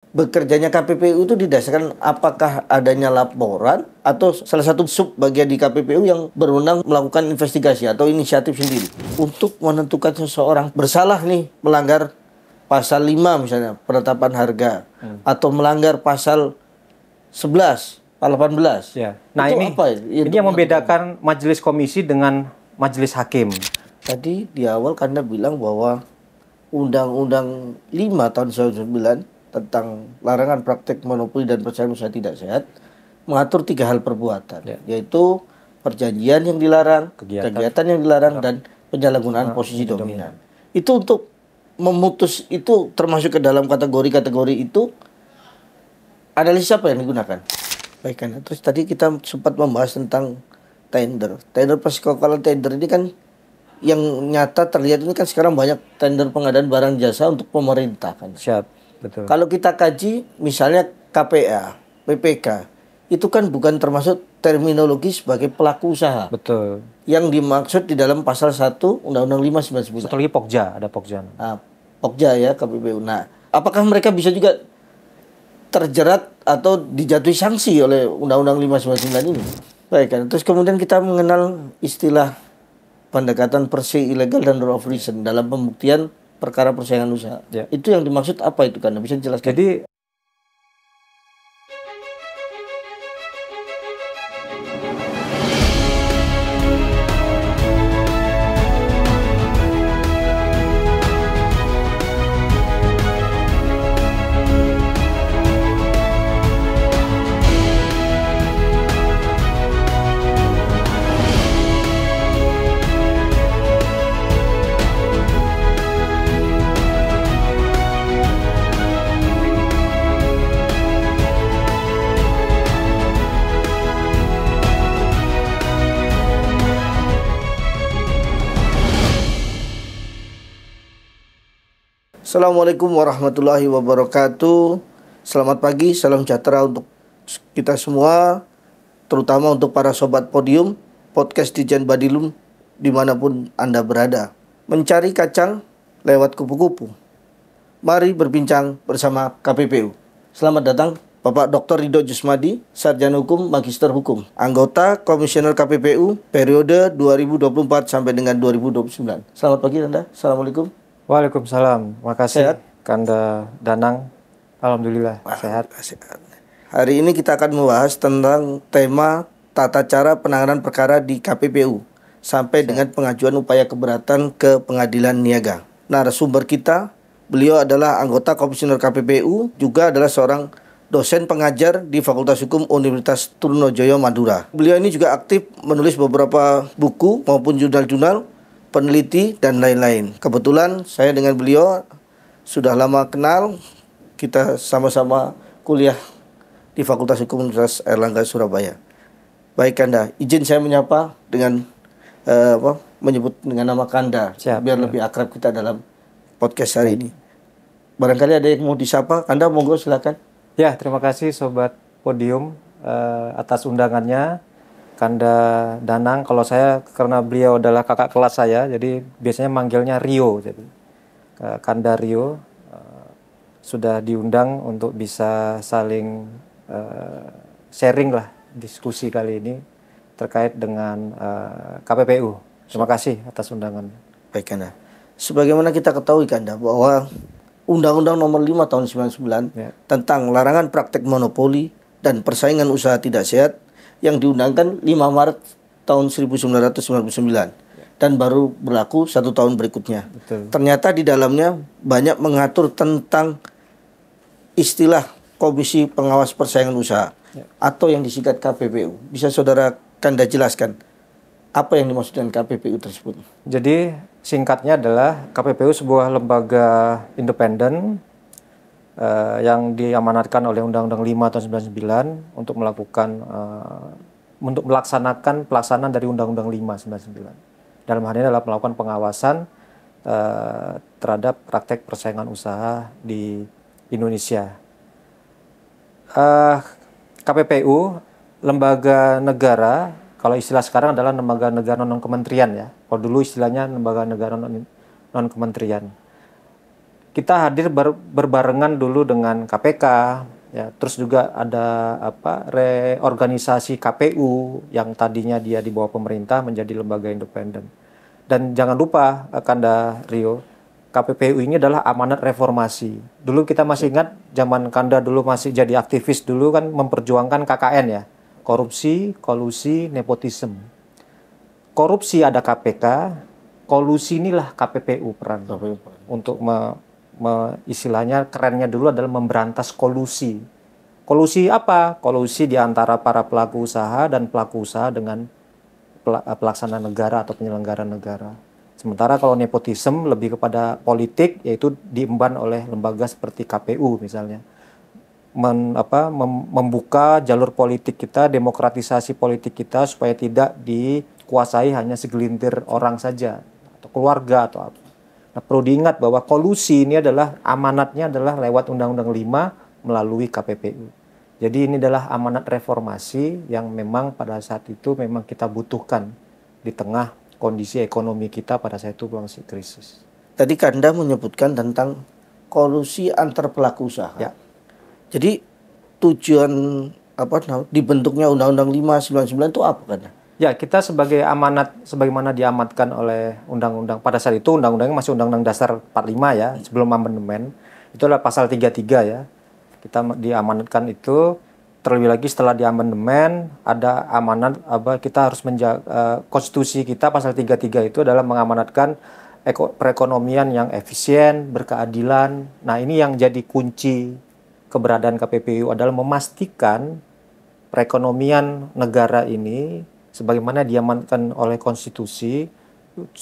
bekerjanya KPPU itu didasarkan apakah adanya laporan atau salah satu sub bagian di KPPU yang berwenang melakukan investigasi atau inisiatif sendiri untuk menentukan seseorang bersalah nih melanggar pasal 5 misalnya penetapan harga atau melanggar pasal 11, 18. Ya. Nah, itu ini apa? Ini yang membedakan majelis komisi dengan majelis hakim. Tadi di awal Anda bilang bahwa Undang-Undang 5 tahun 1999 tentang larangan praktek monopoli dan persaingan usaha tidak sehat mengatur 3 hal perbuatan, yaitu perjanjian yang dilarang, kegiatan yang dilarang, dan penyalahgunaan posisi dominan. Itu untuk memutus itu termasuk ke dalam kategori-kategori itu, analisis apa yang digunakan? Baik kan. Terus tadi kita sempat membahas tentang tender. Tender persekokalan tender ini kan yang nyata terlihat ini kan sekarang banyak tender pengadaan barang jasa untuk pemerintah kan. Siap. Betul. Kalau kita kaji misalnya KPA, PPK, itu kan bukan termasuk terminologi sebagai pelaku usaha. Betul. Yang dimaksud di dalam pasal 1 Undang-Undang 5 1999. Satu lagi Pokja, ada Pokja. Nah, Pokja ya, KPPU. Nah, apakah mereka bisa juga terjerat atau dijatuhi sanksi oleh Undang-Undang 5 1999 ini? Baik kan. Terus kemudian kita mengenal istilah pendekatan per se ilegal dan rule of reason dalam pembuktian perkara persaingan usaha. Ya. Itu yang dimaksud apa itu kan? Bisa dijelaskan? Jadi Assalamualaikum warahmatullahi wabarakatuh. Selamat pagi, salam sejahtera untuk kita semua, terutama untuk para sobat podium podcast Dijen Badilum dimanapun Anda berada. Mencari kacang lewat kupu-kupu. Mari berbincang bersama KPPU. Selamat datang Bapak Dr. Ridho Jusmadi, Sarjana Hukum, Magister Hukum, anggota Komisioner KPPU periode 2024 sampai dengan 2029. Selamat pagi Anda. Assalamualaikum. Waalaikumsalam. Makasih. Sehat? Kanda Danang. Alhamdulillah sehat. Hari ini kita akan membahas tentang tema tata cara penanganan perkara di KPPU sampai dengan pengajuan upaya keberatan ke pengadilan niaga. Narasumber kita, beliau adalah anggota Komisioner KPPU, juga adalah seorang dosen pengajar di Fakultas Hukum Universitas Trunojoyo Madura. Beliau ini juga aktif menulis beberapa buku maupun jurnal-jurnal, peneliti, dan lain-lain. Kebetulan saya dengan beliau sudah lama kenal, kita sama-sama kuliah di Fakultas Hukum Universitas Airlangga Surabaya. Baik Kanda, izin saya menyapa dengan menyebut dengan nama Kanda. Siap, biar lebih akrab kita dalam podcast hari ini. Barangkali ada yang mau disapa, Kanda monggo silakan. Ya, terima kasih Sobat Podium atas undangannya. Kanda Danang, kalau saya karena beliau adalah kakak kelas saya, jadi biasanya manggilnya Rio. Jadi Kanda Rio sudah diundang untuk bisa saling sharing lah diskusi kali ini terkait dengan KPPU. Terima kasih atas undangannya. Baik Kanda. Sebagaimana kita ketahui Kanda bahwa Undang-Undang Nomor 5 Tahun 99 tentang larangan praktek monopoli dan persaingan usaha tidak sehat yang diundangkan 5 Maret tahun 1999 dan baru berlaku 1 tahun berikutnya. Betul. Ternyata di dalamnya banyak mengatur tentang istilah Komisi Pengawas Persaingan Usaha atau yang disingkat KPPU. Bisa saudara Kanda jelaskan apa yang dimaksud dengan KPPU tersebut? Jadi singkatnya adalah KPPU sebuah lembaga independen yang diamanatkan oleh Undang-Undang 5 tahun 99 untuk melakukan untuk melaksanakan pelaksanaan dari Undang-Undang 5 99. Dalam hal ini adalah melakukan pengawasan terhadap praktek persaingan usaha di Indonesia. KPPU lembaga negara, kalau istilah sekarang adalah lembaga negara non-kementerian ya. Kalau dulu istilahnya lembaga negara non-kementerian. kita hadir berbarengan dulu dengan KPK, ya, terus juga ada reorganisasi KPU yang tadinya dia di bawah pemerintah menjadi lembaga independen. Dan jangan lupa Kanda Rio, KPPU ini adalah amanat reformasi. Dulu kita masih ingat zaman Kanda dulu masih jadi aktivis dulu kan memperjuangkan KKN ya, korupsi, kolusi, nepotisme. Korupsi ada KPK, kolusi inilah KPPU peran untuk istilahnya kerennya dulu adalah memberantas kolusi. Kolusi apa? Kolusi di antara para pelaku usaha dan pelaku usaha dengan pelaksana negara atau penyelenggara negara. Sementara kalau nepotisme lebih kepada politik, yaitu diemban oleh lembaga seperti KPU misalnya. Membuka jalur politik kita, demokratisasi politik kita supaya tidak dikuasai hanya segelintir orang saja atau keluarga atau apa. Nah, perlu diingat bahwa kolusi ini adalah amanatnya adalah lewat Undang-Undang 5 melalui KPPU. Jadi ini adalah amanat reformasi yang memang pada saat itu memang kita butuhkan di tengah kondisi ekonomi kita pada saat itu masih krisis. Tadi Kanda menyebutkan tentang kolusi antar pelaku usaha. Ya. Jadi tujuan dibentuknya Undang-Undang 599 itu apa Kanda? Ya, kita sebagai amanat sebagaimana diamatkan oleh undang-undang pada saat itu undang-undangnya masih Undang-Undang Dasar 45 ya, sebelum amandemen. Itu adalah pasal 33 ya. Kita diamanatkan itu. Terlebih lagi setelah di amandemen ada amanat kita harus menjaga konstitusi kita pasal 33 itu adalah mengamanatkan perekonomian yang efisien, berkeadilan. Nah, ini yang jadi kunci keberadaan KPPU adalah memastikan perekonomian negara ini sebagaimana diamanatkan oleh konstitusi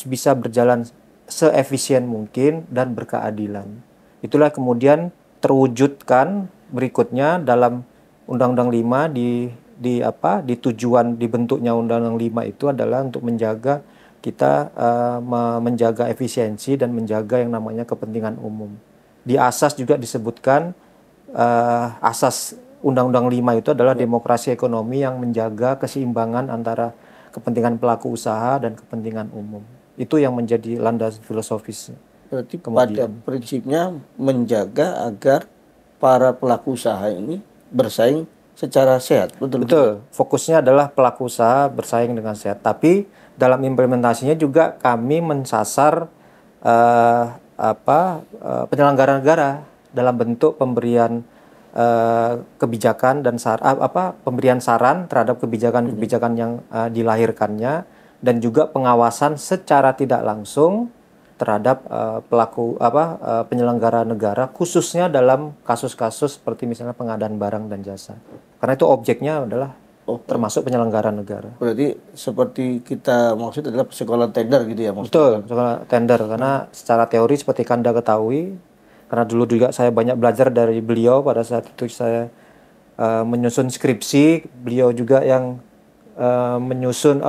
bisa berjalan seefisien mungkin dan berkeadilan. Itulah kemudian terwujudkan berikutnya dalam Undang-Undang 5 di tujuan dibentuknya Undang-Undang 5 itu adalah untuk menjaga kita menjaga efisiensi dan menjaga yang namanya kepentingan umum. Di asas juga disebutkan asas Undang-Undang 5 itu adalah demokrasi ekonomi yang menjaga keseimbangan antara kepentingan pelaku usaha dan kepentingan umum. Itu yang menjadi landasan filosofis. Berarti pada prinsipnya menjaga agar para pelaku usaha ini bersaing secara sehat, betul. Fokusnya adalah pelaku usaha bersaing dengan sehat. Tapi dalam implementasinya juga kami mensasar penyelenggara negara dalam bentuk pemberian kebijakan dan pemberian saran terhadap kebijakan-kebijakan yang dilahirkannya dan juga pengawasan secara tidak langsung terhadap penyelenggara negara khususnya dalam kasus-kasus seperti misalnya pengadaan barang dan jasa. Karena itu objeknya adalah termasuk penyelenggara negara. Berarti seperti kita maksud adalah sekolah tender gitu ya maksudnya. Betul, sekolah tender karena secara teori seperti Kanda ketahui karena dulu juga saya banyak belajar dari beliau pada saat itu saya menyusun skripsi, beliau juga yang menyusun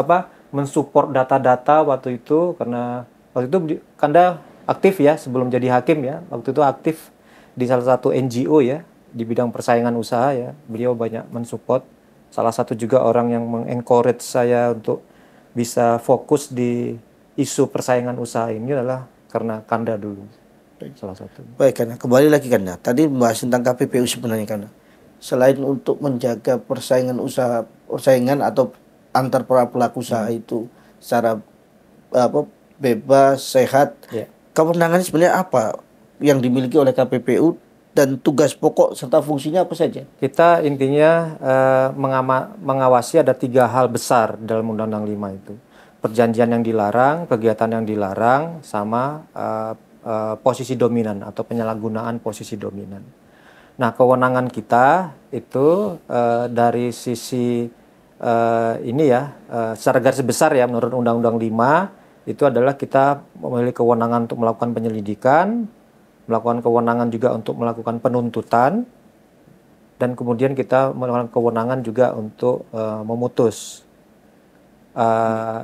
mensupport data-data waktu itu karena waktu itu Kanda aktif ya sebelum jadi hakim ya. Waktu itu aktif di salah satu NGO ya di bidang persaingan usaha ya. Beliau banyak mensupport. Salah satu juga orang yang mengencourage saya untuk bisa fokus di isu persaingan usaha ini adalah karena Kanda dulu. Salah satu. Baik Kanda, kembali lagi Kanda. Tadi membahas tentang KPPU sebenarnya Kanda. Selain untuk menjaga persaingan atau antar para pelaku usaha itu secara bebas, sehat. Yeah. Kewenangannya sebenarnya apa yang dimiliki oleh KPPU dan tugas pokok serta fungsinya apa saja? Kita intinya mengawasi ada 3 hal besar dalam Undang-Undang 5 itu. Perjanjian yang dilarang, kegiatan yang dilarang, sama posisi dominan atau penyalahgunaan posisi dominan. Nah, kewenangan kita itu dari sisi secara garis besar ya menurut Undang-Undang 5 itu adalah kita memiliki kewenangan untuk melakukan penyelidikan, melakukan kewenangan juga untuk melakukan penuntutan, dan kemudian kita melakukan kewenangan juga untuk memutus.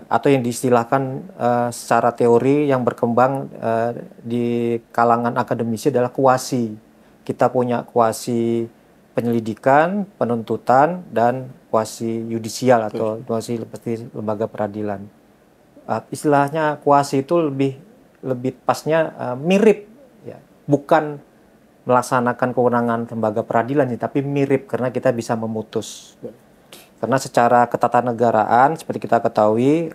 Atau yang diistilahkan secara teori yang berkembang di kalangan akademisi adalah kuasi. Kita punya kuasi penyelidikan, penuntutan, dan kuasi yudisial atau kuasi seperti lembaga peradilan. Istilahnya kuasi itu lebih pasnya mirip ya. bukan melaksanakan kewenangan lembaga peradilan sih, tapi mirip karena kita bisa memutus. Karena secara ketatanegaraan seperti kita ketahui,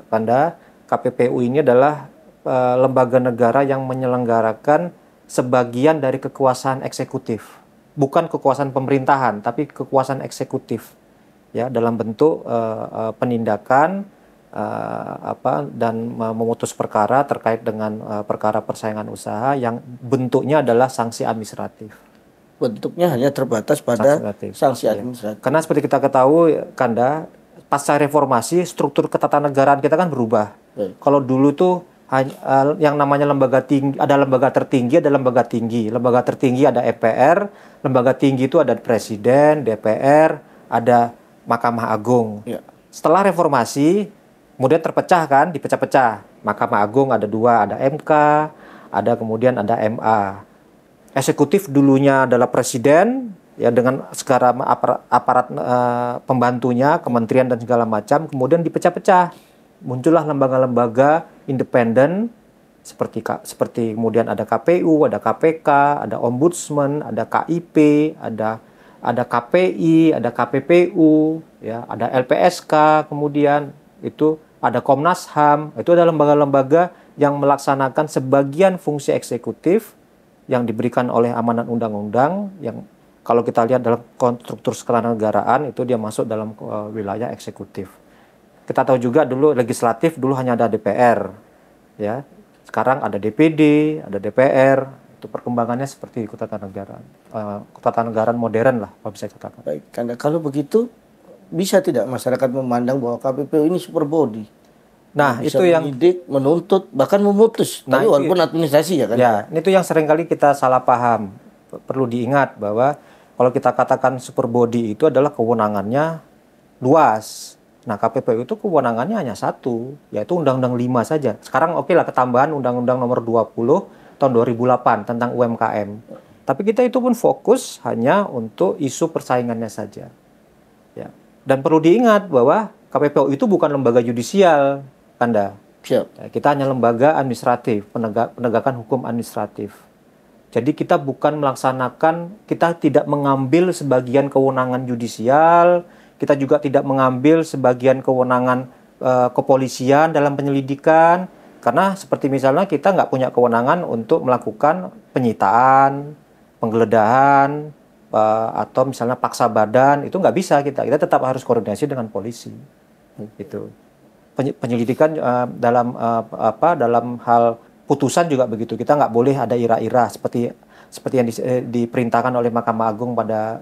KPPU ini adalah lembaga negara yang menyelenggarakan sebagian dari kekuasaan eksekutif. Bukan kekuasaan pemerintahan, tapi kekuasaan eksekutif. Ya, dalam bentuk penindakan dan memutus perkara terkait dengan perkara persaingan usaha yang bentuknya adalah sanksi administratif. Bentuknya hanya terbatas pada sanksi administratif. Karena seperti kita ketahui, pasca reformasi struktur ketatanegaraan kita kan berubah. Kalau dulu tuh yang namanya lembaga tinggi, ada lembaga tertinggi, ada lembaga tinggi. Lembaga tertinggi ada MPR, lembaga tinggi itu ada Presiden, DPR, ada Mahkamah Agung. Setelah reformasi, kemudian terpecah kan, dipecah-pecah. Mahkamah Agung ada 2, ada MK, ada kemudian ada MA. Eksekutif dulunya adalah presiden, ya dengan sekarang aparat pembantunya, kementerian dan segala macam, kemudian dipecah-pecah. Muncullah lembaga-lembaga independen seperti kemudian ada KPU, ada KPK, ada Ombudsman, ada KIP, ada KPI, ada KPPU, ya, ada LPSK, kemudian itu ada Komnas HAM. Itu adalah lembaga-lembaga yang melaksanakan sebagian fungsi eksekutif yang diberikan oleh amanat undang-undang, yang kalau kita lihat dalam konstruktur ketatanegaraan itu dia masuk dalam wilayah eksekutif. Kita tahu juga dulu legislatif dulu hanya ada DPR, ya. Sekarang ada DPD, ada DPR. Itu perkembangannya seperti ketatanegaraan modern lah, kalau bisa katakan. Baik, karena kalau begitu bisa tidak masyarakat memandang bahwa KPPU ini super body? Nah, bisa itu yang menyidik, menuntut, bahkan memutus. Tapi walaupun administrasi ya kan. Ya, itu yang seringkali kita salah paham. Perlu diingat bahwa kalau kita katakan super body itu adalah kewenangannya luas. Nah, KPPU itu kewenangannya hanya satu, yaitu Undang-Undang 5 saja. Sekarang oke lah ketambahan Undang-Undang nomor 20 tahun 2008 tentang UMKM. Tapi kita itu pun fokus hanya untuk isu persaingannya saja. Ya. Dan perlu diingat bahwa KPPU itu bukan lembaga yudisial, Siap. Kita hanya lembaga administratif, penegakan hukum administratif. Jadi kita bukan melaksanakan, kita tidak mengambil sebagian kewenangan yudisial, kita juga tidak mengambil sebagian kewenangan kepolisian dalam penyelidikan, karena seperti misalnya kita nggak punya kewenangan untuk melakukan penyitaan, penggeledahan, atau misalnya paksa badan, itu nggak bisa kita tetap harus koordinasi dengan polisi. Itu. Penyelidikan dalam hal putusan juga begitu, kita nggak boleh ada ira-ira seperti yang diperintahkan oleh Mahkamah Agung pada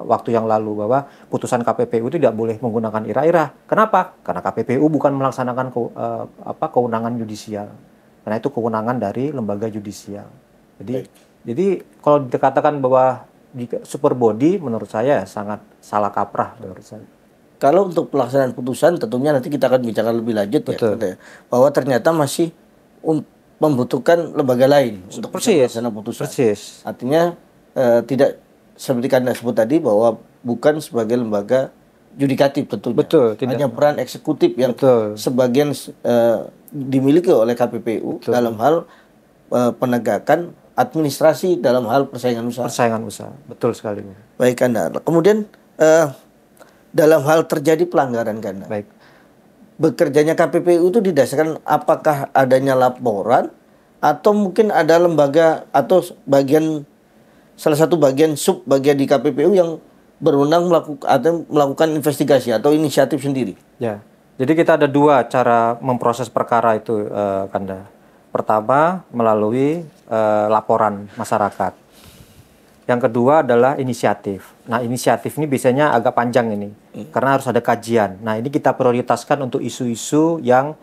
waktu yang lalu, bahwa putusan KPPU itu tidak boleh menggunakan ira-ira. Kenapa? Karena KPPU bukan melaksanakan kewenangan yudisial, karena itu kewenangan dari lembaga yudisial. Jadi kalau dikatakan bahwa super body, menurut saya sangat salah kaprah menurut saya. Kalau untuk pelaksanaan putusan tentunya nanti kita akan bicara lebih lanjut. Betul. Ya, bahwa ternyata masih membutuhkan lembaga lain untuk pelaksanaan putusan. Persis. Artinya tidak seperti Anda sebut tadi bahwa bukan sebagai lembaga yudikatif tentunya. Betul. Hanya peran eksekutif yang sebagian dimiliki oleh KPPU dalam hal penegakan administrasi dalam hal persaingan usaha. Persaingan usaha, betul sekali. Baik Anda. Kemudian dalam hal terjadi pelanggaran kan. Baik. Bekerjanya KPPU itu didasarkan apakah adanya laporan atau mungkin ada lembaga atau salah satu bagian di KPPU yang berwenang melakukan investigasi atau inisiatif sendiri. Ya. Jadi kita ada 2 cara memproses perkara itu, Kanda. Pertama melalui laporan masyarakat. Yang kedua adalah inisiatif. Nah, inisiatif ini biasanya agak panjang ini, karena harus ada kajian. Nah, ini kita prioritaskan untuk isu-isu yang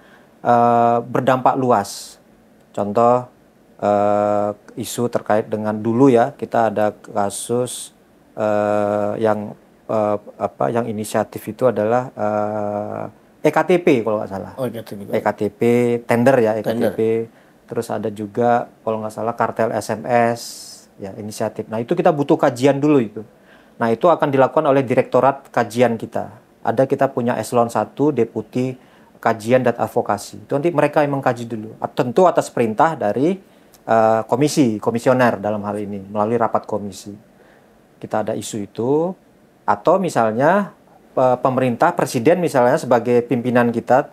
berdampak luas. Contoh, isu terkait dengan dulu ya, kita ada kasus yang inisiatif itu adalah EKTP kalau nggak salah. EKTP, tender ya, EKTP. Terus ada juga kalau nggak salah kartel SMS. Ya, inisiatif. Nah, itu kita butuh kajian dulu itu. Nah, itu akan dilakukan oleh Direktorat Kajian kita. Kita punya eselon 1, Deputi Kajian dan Advokasi. Itu nanti mereka yang mengkaji dulu. Tentu atas perintah dari komisioner dalam hal ini melalui rapat komisi. Kita ada isu itu, atau misalnya pemerintah, presiden misalnya sebagai pimpinan kita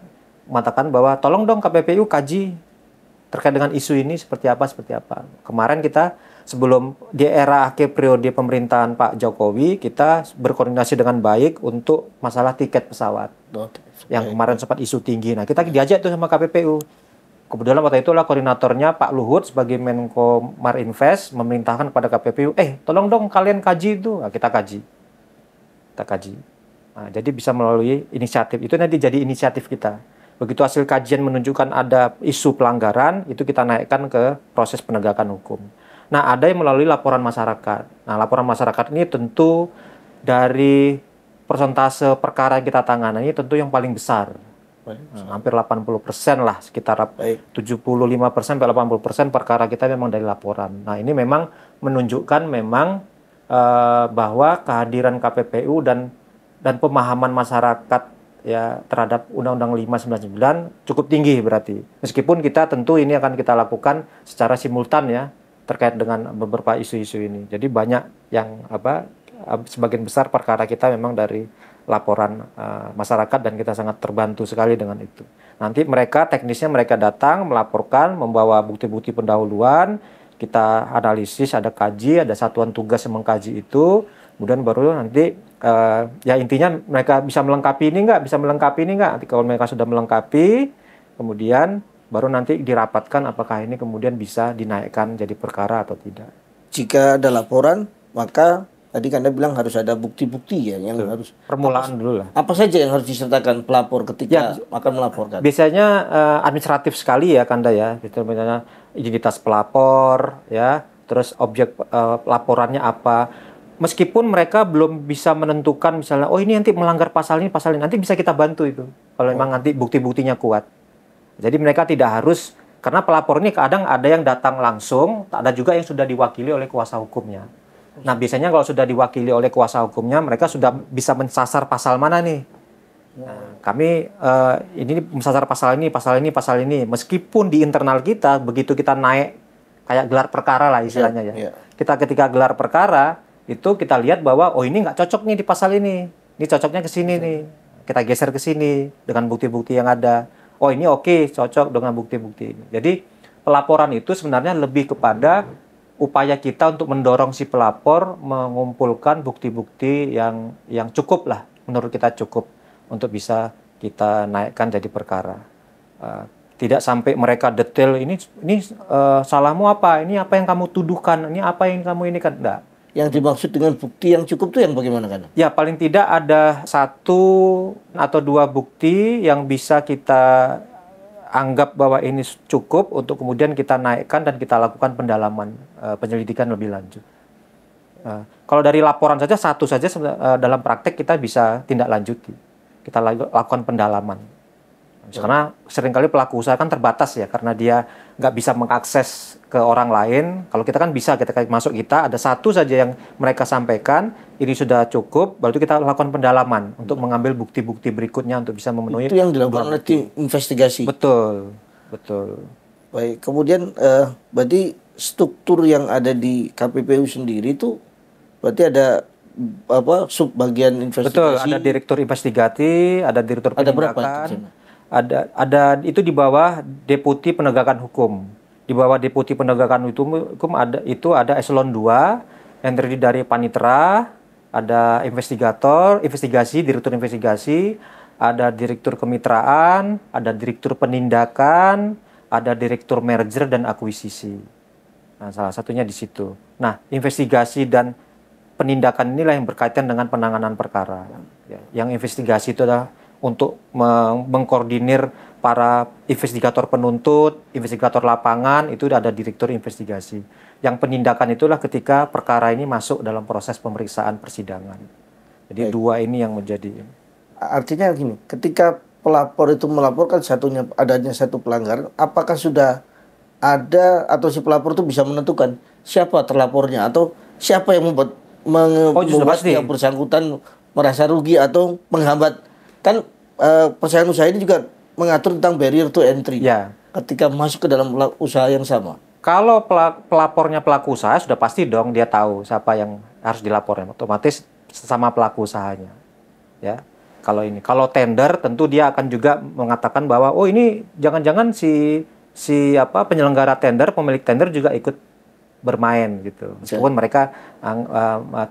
mengatakan bahwa tolong dong KPPU kaji terkait dengan isu ini seperti apa. Kemarin kita sebelum di era akhir periode pemerintahan Pak Jokowi, kita berkoordinasi dengan baik untuk masalah tiket pesawat. Yang kemarin sempat isu tinggi. Nah, kita diajak tuh sama KPPU. Kebetulan waktu itu lah koordinatornya Pak Luhut sebagai Menko Marinvest memerintahkan kepada KPPU, tolong dong kalian kaji itu. Nah, kita kaji. Nah, jadi bisa melalui inisiatif. Itu nanti jadi inisiatif kita. Begitu hasil kajian menunjukkan ada isu pelanggaran, itu kita naikkan ke proses penegakan hukum. Nah, ada yang melalui laporan masyarakat. Nah, laporan masyarakat ini tentu dari persentase perkara yang kita tangani tentu yang paling besar. Hampir 80% lah, sekitar 75% sampai 80% perkara kita memang dari laporan. Nah, ini memang menunjukkan memang bahwa kehadiran KPPU dan pemahaman masyarakat ya terhadap Undang-Undang 599 cukup tinggi berarti. Meskipun kita tentu ini akan kita lakukan secara simultan ya terkait dengan beberapa isu-isu ini. Jadi banyak yang sebagian besar perkara kita memang dari laporan masyarakat dan kita sangat terbantu sekali dengan itu. Nanti teknisnya mereka datang melaporkan, membawa bukti-bukti pendahuluan, kita analisis, ada kaji, ada satuan tugas yang mengkaji itu, kemudian baru nanti ya intinya mereka bisa melengkapi ini nggak, nanti kalau mereka sudah melengkapi, kemudian baru nanti dirapatkan apakah ini kemudian bisa dinaikkan jadi perkara atau tidak. Jika ada laporan, maka tadi Anda bilang harus ada bukti-bukti ya yang harus permulaan dulu lah. Apa saja yang harus disertakan pelapor ketika akan melaporkan? Biasanya administratif sekali ya Kanda ya. Misalnya identitas pelapor ya, terus objek laporannya apa. Meskipun mereka belum bisa menentukan misalnya ini nanti melanggar pasal ini, nanti bisa kita bantu itu. Kalau memang nanti bukti-buktinya kuat. Jadi mereka tidak harus, karena pelapor ini kadang ada yang datang langsung, ada juga yang sudah diwakili oleh kuasa hukumnya. Nah, biasanya kalau sudah diwakili oleh kuasa hukumnya, mereka sudah bisa mensasar pasal mana nih. Nah, kami ini mensasar pasal ini. Meskipun di internal kita, begitu kita naik, kayak gelar perkara lah istilahnya ya. Kita ketika gelar perkara, itu kita lihat bahwa, ini nggak cocok nih di pasal ini. Ini cocoknya ke sini nih. Kita geser ke sini dengan bukti-bukti yang ada. Ini oke, cocok dengan bukti-bukti ini. Jadi, pelaporan itu sebenarnya lebih kepada upaya kita untuk mendorong si pelapor mengumpulkan bukti-bukti yang cukup lah, menurut kita cukup untuk bisa kita naikkan jadi perkara. Tidak sampai mereka detail ini salahmu apa, ini apa yang kamu tuduhkan, ini apa yang kamu ini kan enggak. Yang dimaksud dengan bukti yang cukup itu yang bagaimana kan? Ya paling tidak ada 1 atau 2 bukti yang bisa kita anggap bahwa ini cukup untuk kemudian kita naikkan dan kita lakukan pendalaman, penyelidikan lebih lanjut. Kalau dari laporan saja, 1 saja dalam praktek kita bisa tindak lanjuti. Kita lakukan pendalaman. Karena seringkali pelaku usaha kan terbatas ya, karena dia nggak bisa mengakses ke orang lain. Kalau kita kan bisa, kita masuk ada 1 saja yang mereka sampaikan, ini sudah cukup, baru kita lakukan pendalaman untuk mengambil bukti-bukti berikutnya untuk bisa memenuhi. Itu yang dilakukan oleh tim investigasi. Betul. Baik, kemudian berarti struktur yang ada di KPPU sendiri itu berarti ada subbagian investigasi. Betul, ada direktur investigasi, ada direktur penindakan. Ada itu di bawah Deputi Penegakan Hukum. Di bawah Deputi Penegakan Hukum ada eselon 2 yang terdiri dari panitera, ada investigasi, direktur investigasi, ada direktur kemitraan, ada direktur penindakan, ada direktur merger dan akuisisi. Nah, salah satunya di situ. Nah, investigasi dan penindakan inilah yang berkaitan dengan penanganan perkara. Yang investigasi itu adalah untuk mengkoordinir para investigator penuntut, investigator lapangan, itu ada direktur investigasi. Yang penindakan itulah ketika perkara ini masuk dalam proses pemeriksaan persidangan. Jadi 2 ini yang menjadi. Artinya gini, ketika pelapor itu melaporkan adanya satu pelanggaran, apakah sudah ada atau si pelapor itu bisa menentukan siapa terlapornya atau siapa yang membuat yang bersangkutan merasa rugi atau menghambat? Kan persaingan usaha ini juga mengatur tentang barrier to entry ketika masuk ke dalam usaha yang sama. Kalau pelapornya pelaku usaha sudah pasti dong dia tahu siapa yang harus dilaporkan, otomatis sama pelaku usahanya. Ya. Kalau tender tentu dia akan juga mengatakan bahwa oh ini jangan-jangan si penyelenggara tender, pemilik tender juga ikut bermain gitu. Meskipun mereka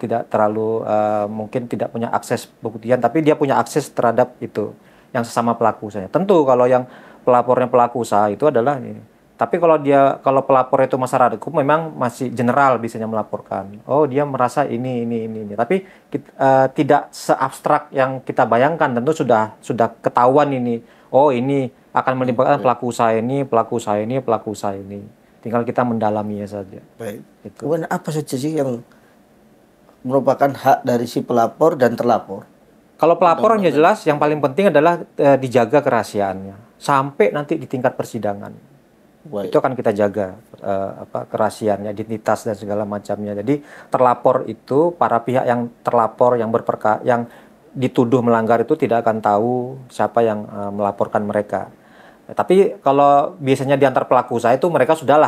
tidak terlalu mungkin tidak punya akses pembuktian, tapi dia punya akses terhadap itu yang sesama pelaku usaha. Tentu kalau yang pelapornya pelaku usaha itu adalah ini. Tapi kalau pelapor itu masyarakat hukum memang masih general biasanya melaporkan. Oh dia merasa ini. Tapi tidak seabstrak yang kita bayangkan. Tentu sudah ketahuan ini. Oh ini akan melibatkan pelaku usaha ini, pelaku usaha ini, pelaku usaha ini. Tinggal kita mendalaminya saja. Baik. Itu. Kemudian apa saja sih yang merupakan hak dari si pelapor dan terlapor? Kalau pelapor yang jelas yang paling penting adalah dijaga kerahasiaannya sampai nanti di tingkat persidangan. Baik. Itu akan kita jaga kerahasiaannya, identitas dan segala macamnya. Jadi terlapor itu para pihak yang terlapor yang yang dituduh melanggar itu tidak akan tahu siapa yang melaporkan mereka. Tapi kalau biasanya di antar pelaku usaha itu mereka sudah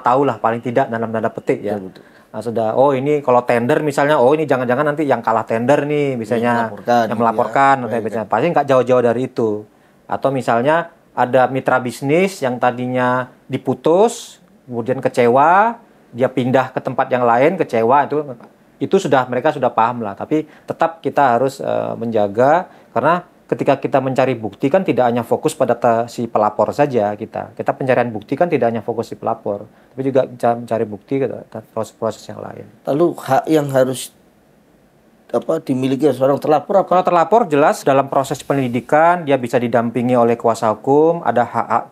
tahu lah paling tidak dalam tanda petik ya. Betul. Nah, sudah ini kalau tender misalnya ini jangan-jangan nanti yang kalah tender nih biasanya yang melaporkan biasanya pasti nggak jauh-jauh dari itu. Atau misalnya ada mitra bisnis yang tadinya diputus, kemudian kecewa, dia pindah ke tempat yang lain, kecewa, itu mereka sudah paham lah. Tapi tetap kita harus menjaga, karena ketika kita mencari bukti kan tidak hanya fokus pada si pelapor saja kita pencarian bukti kan tidak hanya fokus si pelapor, tapi juga mencari bukti proses-proses yang lain. Lalu hak yang harus dimiliki seorang terlapor apa? Kalau terlapor jelas dalam proses penyelidikan dia bisa didampingi oleh kuasa hukum, ada hak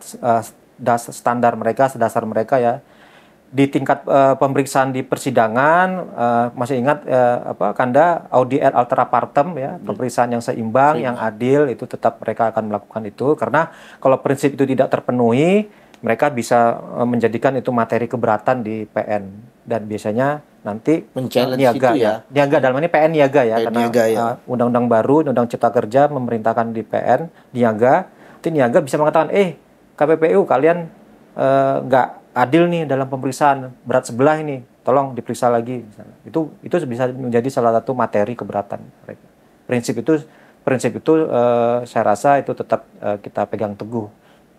standar mereka, sedasar mereka ya. Di tingkat pemeriksaan di persidangan masih ingat Kanda audi et altera partem ya, pemeriksaan yang seimbang, yang adil itu tetap mereka akan melakukan itu, karena kalau prinsip itu tidak terpenuhi mereka bisa menjadikan itu materi keberatan di PN dan biasanya nanti niaga niaga dalam ini PN niaga ya, karena undang-undang baru, undang Cipta Kerja memerintahkan di PN niaga, nanti niaga bisa mengatakan KPPU kalian nggak adil nih dalam pemeriksaan berat sebelah ini, tolong diperiksa lagi misalnya. Itu bisa menjadi salah satu materi keberatan mereka. Prinsip itu saya rasa itu tetap kita pegang teguh.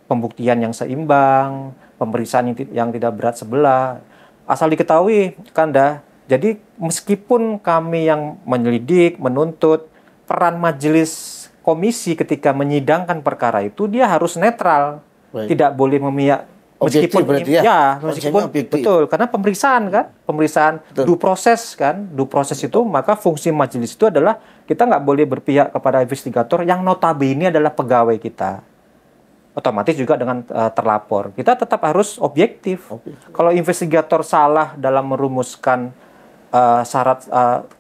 Pembuktian yang seimbang, pemeriksaan yang tidak berat sebelah. Asal diketahui, Kanda, jadi meskipun kami yang menyelidik, menuntut, peran majelis komisi ketika menyidangkan perkara itu dia harus netral. Baik. Tidak boleh memihak meskipun meskipun betul, karena pemeriksaan due process itu, maka fungsi majelis itu adalah kita nggak boleh berpihak kepada investigator yang notabene adalah pegawai kita. Otomatis juga dengan terlapor. Kita tetap harus objektif. Kalau investigator salah dalam merumuskan syarat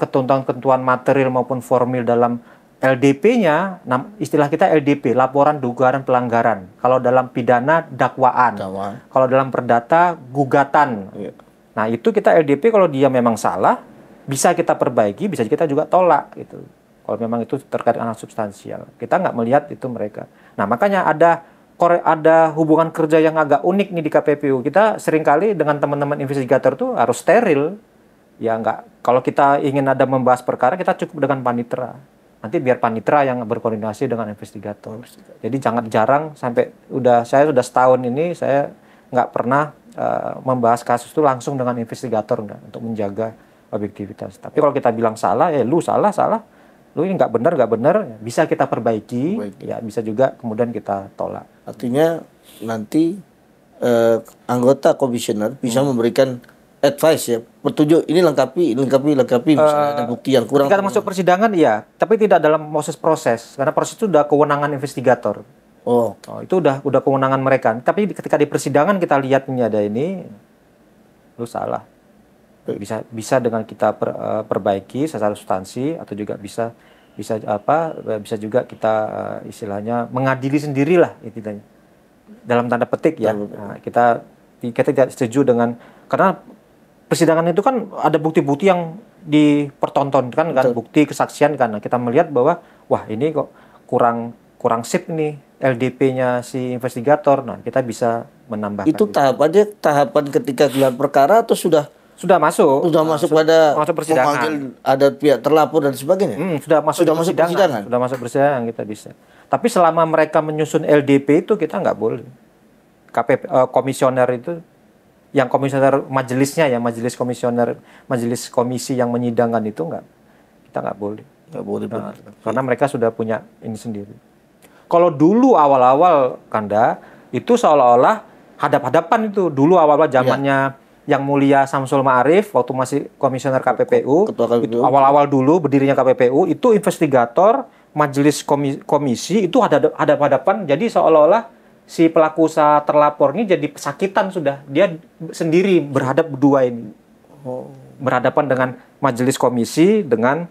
ketentuan material maupun formil dalam LDP-nya, istilah kita LDP, laporan dugaan pelanggaran. Kalau dalam pidana dakwaan. Kalau dalam perdata gugatan. Nah, itu kita LDP kalau dia memang salah, bisa kita perbaiki, bisa kita juga tolak gitu. Kalau memang itu terkait dengan substansial. Kita nggak melihat itu mereka. Nah, makanya ada hubungan kerja yang agak unik nih di KPPU. Kita seringkali dengan teman-teman investigator tuh harus steril. Ya nggak. Kalau kita ingin ada membahas perkara, kita cukup dengan panitera. Nanti biar panitera yang berkoordinasi dengan investigator. Jadi jarang sampai saya sudah setahun ini saya nggak pernah membahas kasus itu langsung dengan investigator untuk menjaga objektivitas. Tapi kalau kita bilang salah, lu salah. Lu ini nggak benar, bisa kita perbaiki, ya bisa juga kemudian kita tolak. Artinya nanti anggota komisioner bisa memberikan advice ya, petunjuk ini lengkapi misalnya ada bukti yang kurang. Ketika masuk persidangan iya, tapi tidak dalam proses karena proses itu sudah kewenangan investigator. Itu udah kewenangan mereka. Tapi ketika di persidangan kita lihat ini ada ini, lu salah. Bisa dengan kita perbaiki secara substansi, atau juga bisa juga kita istilahnya mengadili sendirilah istilahnya dalam tanda petik ya. Nah, kita tidak setuju dengan, karena persidangan itu kan ada bukti-bukti yang dipertontonkan kan, bukti kesaksian kan. Nah, kita melihat bahwa wah ini kok kurang sip nih LDP-nya si investigator. Nah, kita bisa menambahkan. Itu tahapan ketika gelar perkara atau sudah masuk. Sudah masuk pada masuk persidangan. memanggil ada pihak terlapor dan sebagainya. Sudah masuk persidangan. Sudah masuk persidangan kita bisa. Tapi selama mereka menyusun LDP itu kita nggak boleh. Komisioner itu, yang komisioner majelisnya ya, majelis komisi yang menyidangkan itu kita nggak boleh. Nggak boleh. Karena mereka sudah punya ini sendiri. Kalau dulu awal-awal Kanda itu seolah-olah hadap-hadapan itu dulu awal-awal zamannya Yang Mulia Samsul Ma'arif waktu masih komisioner KPPU, itu awal-awal dulu berdirinya KPPU itu investigator majelis komisi itu hadap-hadapan, jadi seolah-olah si pelaku usaha terlapor ini jadi pesakitan sudah, dia sendiri berhadap berdua ini, berhadapan dengan majelis komisi dengan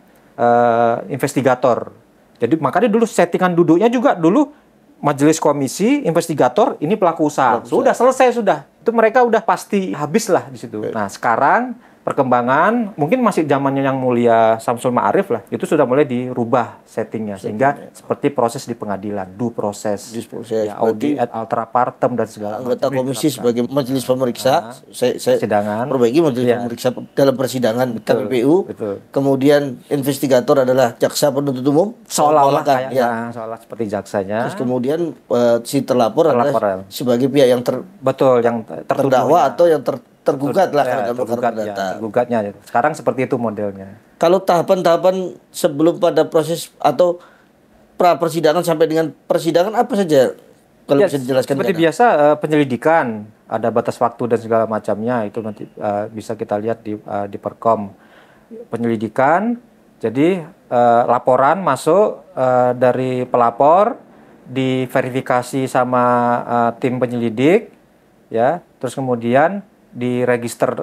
investigator. Jadi makanya dulu settingan duduknya juga dulu majelis komisi, investigator, ini pelaku usaha. Sudah selesai sudah. Itu mereka udah pasti habis lah di situ. Nah sekarang perkembangan mungkin masih zamannya Yang Mulia Samsul Ma'arif lah, itu sudah mulai dirubah settingnya sehingga seperti proses di pengadilan, due process, ya, audit et altera partem dan segala macam. Anggota komisi sebagai majelis pemeriksa, persidangan, perbaiki majelis pemeriksa dalam persidangan KPPU, kemudian investigator adalah jaksa penuntut umum, seolah-olah kayak seolah seperti jaksanya. Terus kemudian si terlapor adalah sebagai pihak yang yang terdakwa atau yang tergugat lah tergugatnya. Sekarang seperti itu modelnya. Kalau tahapan-tahapan sebelum pada proses atau pra persidangan sampai dengan persidangan apa saja kalau bisa dijelaskan? Seperti biasa penyelidikan, ada batas waktu dan segala macamnya, itu nanti bisa kita lihat di Perkom. Penyelidikan, jadi laporan masuk dari pelapor, diverifikasi sama tim penyelidik, ya, terus kemudian diregister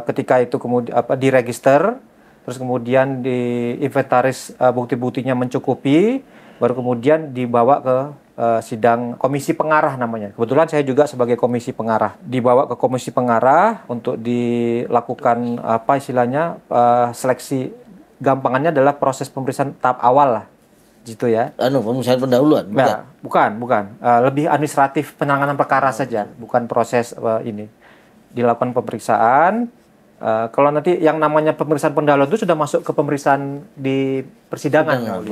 ketika itu kemudian diregister, terus kemudian diinventaris bukti-buktinya mencukupi, baru kemudian dibawa ke sidang komisi pengarah namanya. Kebetulan saya juga sebagai komisi pengarah, dibawa ke komisi pengarah untuk dilakukan seleksi. Gampangannya adalah proses pemeriksaan tahap awal lah, gitu ya. Pemeriksaan pendahuluan? Bukan. Lebih administratif penanganan perkara saja, bukan proses ini. Dilakukan pemeriksaan. Kalau nanti yang namanya pemeriksaan pendahuluan itu sudah masuk ke pemeriksaan di persidangan.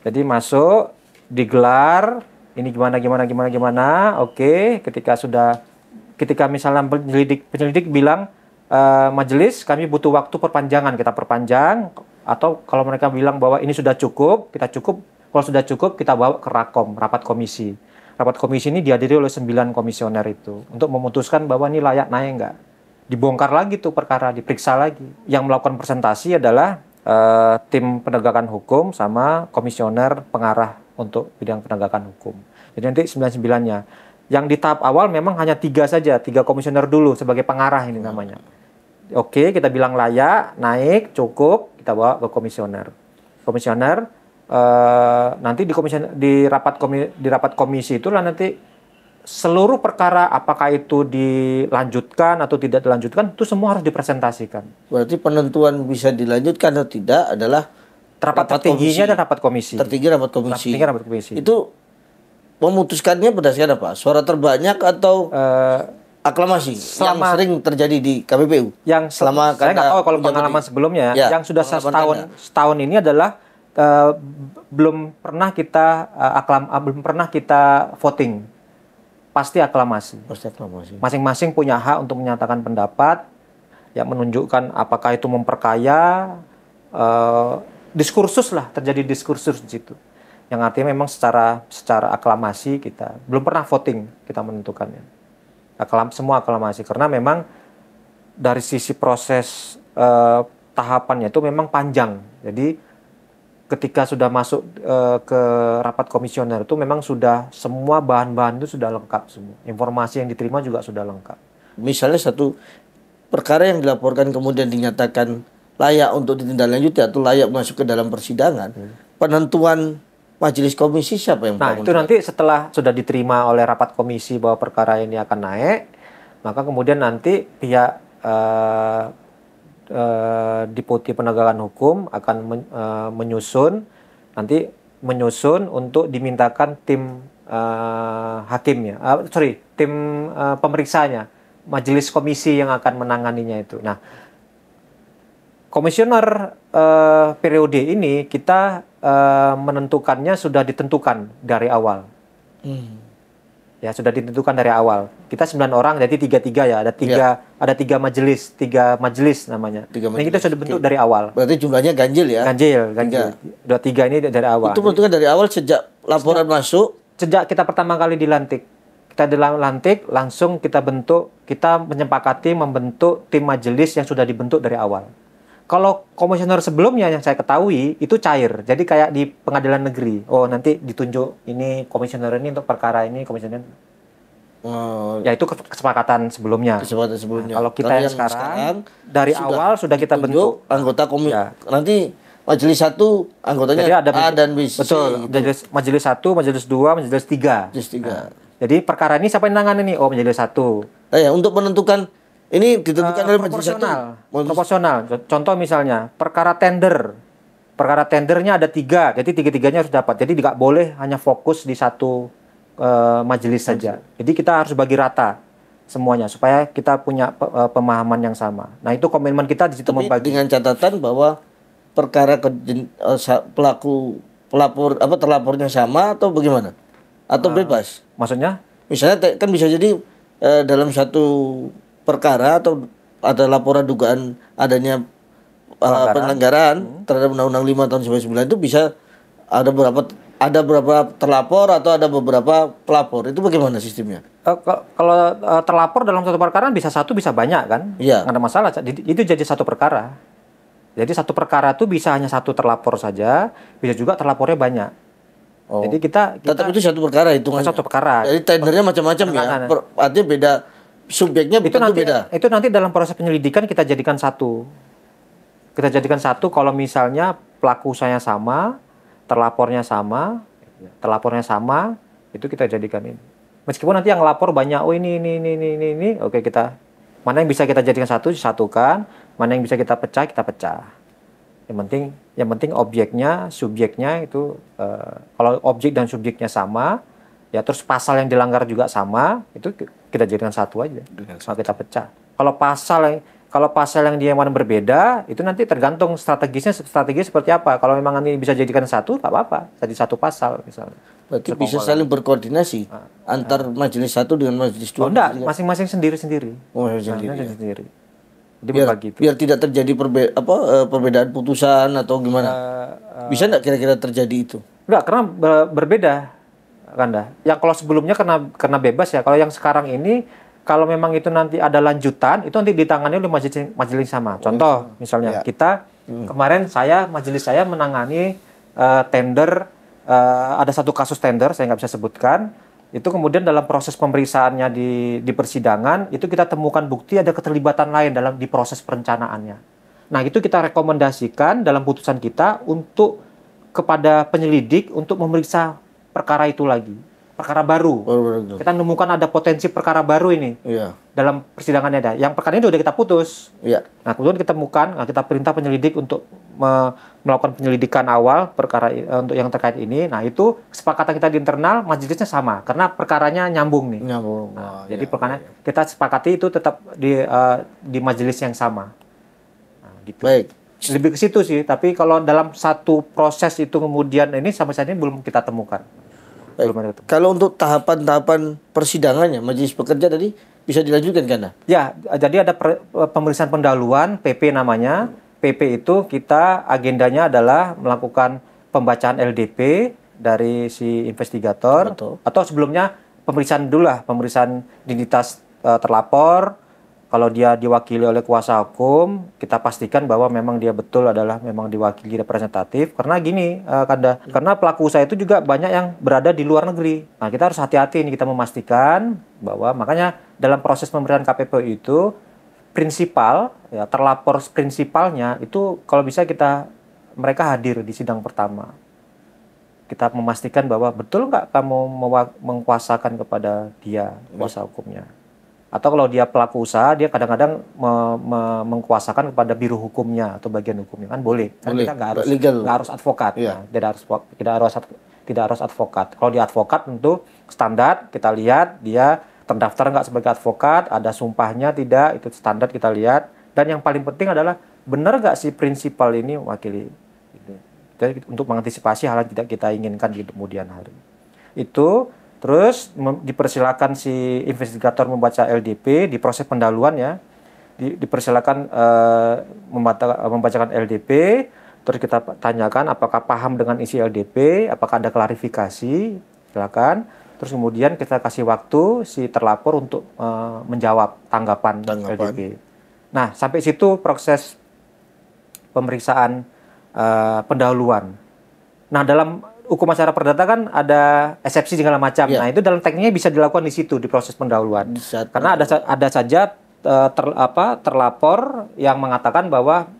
Jadi masuk, digelar, ini gimana. Oke, ketika misalnya penyelidik bilang majelis kami butuh waktu perpanjangan, kita perpanjang, atau kalau mereka bilang bahwa ini sudah cukup, kalau sudah cukup kita bawa ke Rakom, rapat komisi. Rapat komisi ini dihadiri oleh 9 komisioner itu untuk memutuskan bahwa ini layak naik enggak. Dibongkar lagi tuh perkara, diperiksa lagi. Yang melakukan presentasi adalah tim penegakan hukum sama komisioner pengarah untuk bidang penegakan hukum. Jadi nanti 99-nya. Yang di tahap awal memang hanya 3 saja, 3 komisioner dulu sebagai pengarah ini namanya. Oke, kita bilang layak, naik, cukup, kita bawa ke komisioner. Komisioner nanti di rapat komisi itulah nanti seluruh perkara apakah itu dilanjutkan atau tidak dilanjutkan itu semua harus dipresentasikan. Berarti penentuan bisa dilanjutkan atau tidak adalah rapat tertingginya dan rapat komisi. Tertinggi rapat komisi. Itu memutuskannya berdasarkan apa? Suara terbanyak atau aklamasi yang sering terjadi di KPPU? Yang selama saya nggak tahu kalau pengalaman sebelumnya, yang sudah setahun ini adalah belum pernah kita voting, pasti aklamasi. Masing-masing punya hak untuk menyatakan pendapat, yang menunjukkan apakah itu memperkaya, diskursus lah, terjadi diskursus di situ. Yang artinya memang secara aklamasi kita belum pernah voting kita menentukannya. Semua aklamasi karena memang dari sisi proses tahapannya itu memang panjang. Jadi ketika sudah masuk ke rapat komisioner itu memang sudah semua bahan-bahan itu sudah lengkap semua. Informasi yang diterima juga sudah lengkap. Misalnya satu perkara yang dilaporkan kemudian dinyatakan layak untuk ditindaklanjuti atau layak masuk ke dalam persidangan, penentuan majelis komisi siapa yang itu nanti setelah sudah diterima oleh rapat komisi bahwa perkara ini akan naik, maka kemudian nanti pihak Deputi Penegakan Hukum akan menyusun untuk dimintakan tim hakim ya, tim pemeriksanya, majelis komisi yang akan menanganinya itu. Nah, komisioner periode ini kita menentukannya sudah ditentukan dari awal. Ya, sudah ditentukan dari awal. Kita 9 orang, jadi 3-3 ya. Ada tiga majelis namanya. Ini kita sudah bentuk dari awal. Berarti jumlahnya ganjil ya? Ganjil. Udah 3 ini dari awal. Itu menentukan dari awal sejak laporan masuk? Sejak kita pertama kali dilantik. Kita dilantik, langsung kita menyepakati membentuk tim majelis yang sudah dibentuk dari awal. Kalau komisioner sebelumnya yang saya ketahui itu cair. Jadi kayak di pengadilan negeri. Oh, nanti ditunjuk ini komisioner ini untuk perkara ini, komisioner. Ya itu kesepakatan sebelumnya. Nah, kalau kita yang sekarang dari awal sudah kita bentuk anggota komisi. Ya. Nanti majelis 1 anggotanya jadi ada A dan B. Betul. Majelis 1, majelis 2, majelis 3. Nah, jadi perkara ini siapa yang nangani nih? Oh, majelis 1. Nah, ya, untuk menentukan ini ditentukan oleh majelis 1. Proporsional. Contoh misalnya, perkara tender. Perkara tendernya ada 3, jadi 3-3-nya harus dapat. Jadi nggak boleh hanya fokus di satu majelis saja. Jadi kita harus bagi rata semuanya supaya kita punya pemahaman yang sama. Nah, itu komitmen kita di situ membagi. Dengan catatan bahwa perkara terlapornya sama atau bagaimana? Atau bebas? Maksudnya? Misalnya kan bisa jadi dalam satu perkara atau ada laporan dugaan adanya pelanggaran terhadap Undang-Undang 5 tahun 1999 itu bisa ada beberapa terlapor atau ada beberapa pelapor. Itu bagaimana sistemnya? Kalau terlapor dalam satu perkara bisa satu, bisa banyak kan? Iya. Nggak ada masalah. Itu jadi satu perkara. Jadi satu perkara itu bisa hanya satu terlapor saja, bisa juga terlapornya banyak. Oh. Jadi kita tetap itu satu perkara hitungannya. Satu perkara. Jadi tendernya macam-macam ya. Artinya beda. Subjeknya itu beda. Itu nanti dalam proses penyelidikan kita jadikan satu. Kita jadikan satu kalau misalnya pelaku usahanya sama, terlapornya sama, itu kita jadikan ini. Meskipun nanti yang lapor banyak, oh ini, oke kita mana yang bisa kita jadikan satu disatukan, mana yang bisa kita pecah. Yang penting objeknya, subjeknya itu kalau objek dan subjeknya sama, ya terus pasal yang dilanggar juga sama, itu kita jadikan satu aja. Kita pecah. Kalau pasal yang dia mana berbeda, itu nanti tergantung strategi seperti apa. Kalau memang ini bisa jadikan satu, tak apa-apa. Jadi satu pasal misalnya. Berarti bisa saling berkoordinasi antar majelis 1 dengan majelis 2. Oh, enggak, masing-masing sendiri-sendiri. Oh, sendiri. Jadi biar tidak terjadi perbedaan putusan atau gimana. Bisa enggak kira-kira terjadi itu? Enggak, karena berbeda. Kanda. Yang kalau sebelumnya karena bebas ya. Kalau yang sekarang ini kalau memang itu nanti ada lanjutan, itu nanti ditangani oleh majelis sama. Contoh misalnya kita kemarin majelis saya menangani tender, ada satu kasus tender saya nggak bisa sebutkan. Itu kemudian dalam proses pemeriksaannya di persidangan itu kita temukan bukti ada keterlibatan lain di proses perencanaannya. Nah, itu kita rekomendasikan dalam putusan kita kepada penyelidik untuk memeriksa perkara itu lagi, perkara baru. Kita menemukan ada potensi perkara baru ini dalam persidangannya ada. Yang perkara ini sudah kita putus. Nah, kemudian kita temukan, kita perintah penyelidik untuk melakukan penyelidikan awal perkara untuk yang terkait ini. Nah, itu kesepakatan kita di internal majelisnya sama karena perkaranya nyambung nih. Jadi perkara kita sepakati itu tetap di majelis yang sama. Nah, gitu. Baik. Lebih ke situ sih. Tapi kalau dalam satu proses itu kemudian ini sampai saat ini belum kita temukan. Kalau untuk tahapan-tahapan persidangannya majelis pekerja tadi bisa dilanjutkan kan? Ya, jadi ada pemeriksaan pendahuluan PP namanya. PP itu kita agendanya adalah melakukan pembacaan LDP dari si investigator. Atau sebelumnya pemeriksaan identitas terlapor. Kalau dia diwakili oleh kuasa hukum, kita pastikan bahwa memang dia betul adalah memang diwakili representatif. Karena gini, karena pelaku usaha itu juga banyak yang berada di luar negeri. Nah, kita harus hati-hati nih, kita memastikan bahwa makanya dalam proses pemberian KPPU itu terlapor prinsipalnya itu kalau bisa mereka hadir di sidang pertama. Kita memastikan bahwa betul nggak kamu mengkuasakan kepada dia kuasa hukumnya. Atau kalau dia pelaku usaha, dia kadang-kadang mengkuasakan kepada biro hukumnya atau bagian hukumnya kan boleh. Kan kita nggak harus advokat. Tidak harus tidak harus advokat. Kalau di advokat tentu standar, kita lihat dia terdaftar nggak sebagai advokat, ada sumpahnya tidak, itu standar kita lihat. Dan yang paling penting adalah benar nggak si prinsipal ini mewakili. Jadi untuk mengantisipasi hal yang tidak kita inginkan di kemudian hari. Itu terus dipersilakan si investigator membaca LDP di proses pendahuluan ya. Dipersilakan membacakan LDP, terus kita tanyakan apakah paham dengan isi LDP, apakah ada klarifikasi, silakan. Terus kemudian kita kasih waktu si terlapor untuk menjawab tanggapan LDP. Nah, sampai situ proses pemeriksaan pendahuluan. Nah, dalam hukum acara perdata kan ada eksepsi segala macam. Ya. Nah, itu dalam tekniknya bisa dilakukan di situ di proses pendahuluan. Karena ada saja terlapor yang mengatakan bahwa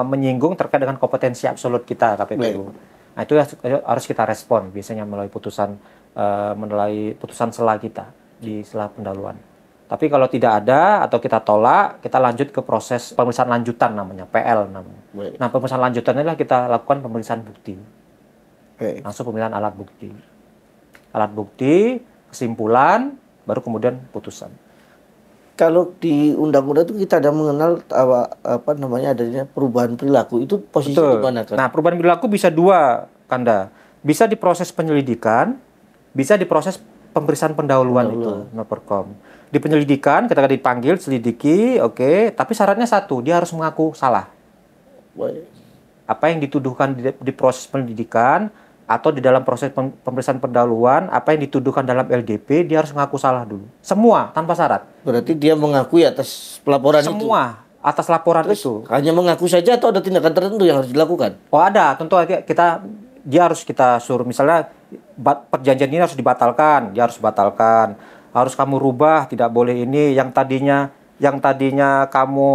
menyinggung terkait dengan kompetensi absolut kita KPPU. Nah, itu harus kita respon biasanya melalui putusan sela kita di sela pendahuluan. Tapi kalau tidak ada atau kita tolak, kita lanjut ke proses pemeriksaan lanjutan namanya, PL namanya. Nah, pemeriksaan lanjutan inilah kita lakukan pemeriksaan bukti. Langsung pemeriksaan alat bukti. Alat bukti, kesimpulan, baru kemudian putusan. Kalau di undang-undang itu kita ada mengenal adanya perubahan perilaku, itu posisi di mana kan? Nah, perubahan perilaku bisa dua, Kanda. Bisa di proses penyelidikan, bisa di proses pemeriksaan pendahuluan itu, Perkom. Di penyelidikan kita dipanggil selidiki, oke, tapi syaratnya satu, dia harus mengaku salah. Apa yang dituduhkan di proses penyelidikan atau di dalam proses pemeriksaan pendahuluan, apa yang dituduhkan dalam LDP, dia harus mengaku salah dulu. Semua, tanpa syarat. Berarti dia mengakui atas pelaporan itu? Semua, atas laporan itu. Hanya mengaku saja atau ada tindakan tertentu yang harus dilakukan? Oh ada, tentu dia harus kita suruh, misalnya perjanjian ini harus dibatalkan, dia harus batalkan. Harus kamu rubah, tidak boleh ini, yang tadinya kamu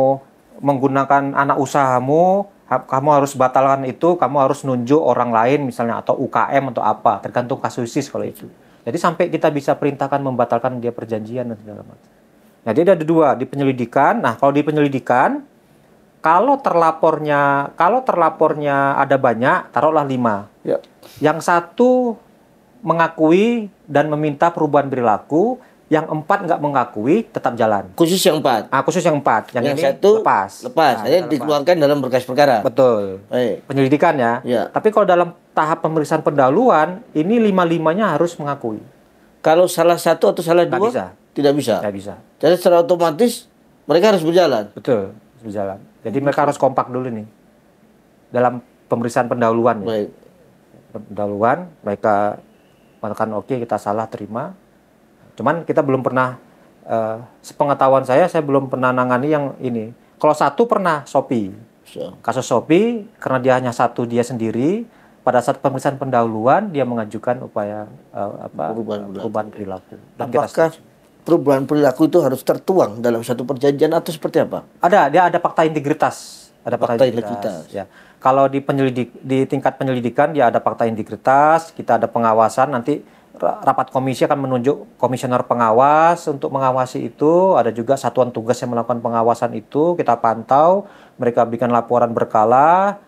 menggunakan anak usahamu, kamu harus batalkan itu, kamu harus nunjuk orang lain misalnya atau UKM atau apa, tergantung kasuisis kalau itu. Jadi sampai kita bisa perintahkan membatalkan dia perjanjian dan segala macam. Nah, jadi ada dua di penyelidikan. Nah, kalau di penyelidikan, kalau terlapornya ada banyak, taruhlah 5. Ya. Yang satu mengakui dan meminta perubahan perilaku, yang 4 nggak mengakui, tetap jalan. Khusus yang 4? Khusus yang 4. Yang ini satu lepas. Nah, jadi dikeluarkan dalam berkas perkara? Betul. Penyelidikan ya. Tapi kalau dalam tahap pemeriksaan pendahuluan, ini 5-5-nya harus mengakui. Kalau salah satu atau salah dua? Bisa. Tidak bisa? Tidak bisa. Jadi secara otomatis mereka harus berjalan? Betul, harus berjalan. Jadi mereka harus kompak dulu nih. Dalam pemeriksaan pendahuluan. Baik. Pendahuluan, mereka mengatakan oke, kita salah, terima. Cuman kita belum pernah, sepengetahuan saya belum pernah nangani yang ini. Kalau satu pernah Shopee. Kasus Shopee, karena dia hanya satu dia sendiri, pada saat pemeriksaan pendahuluan, dia mengajukan upaya perubahan perilaku. Dan apakah perubahan perilaku itu harus tertuang dalam satu perjanjian atau seperti apa? Dia ada fakta integritas. Ada fakta integritas. Ya. Kalau di tingkat penyelidikan, dia ada fakta integritas, kita ada pengawasan, nanti rapat komisi akan menunjuk komisioner pengawas untuk mengawasi itu, ada juga satuan tugas yang melakukan pengawasan itu, kita pantau, mereka berikan laporan berkala,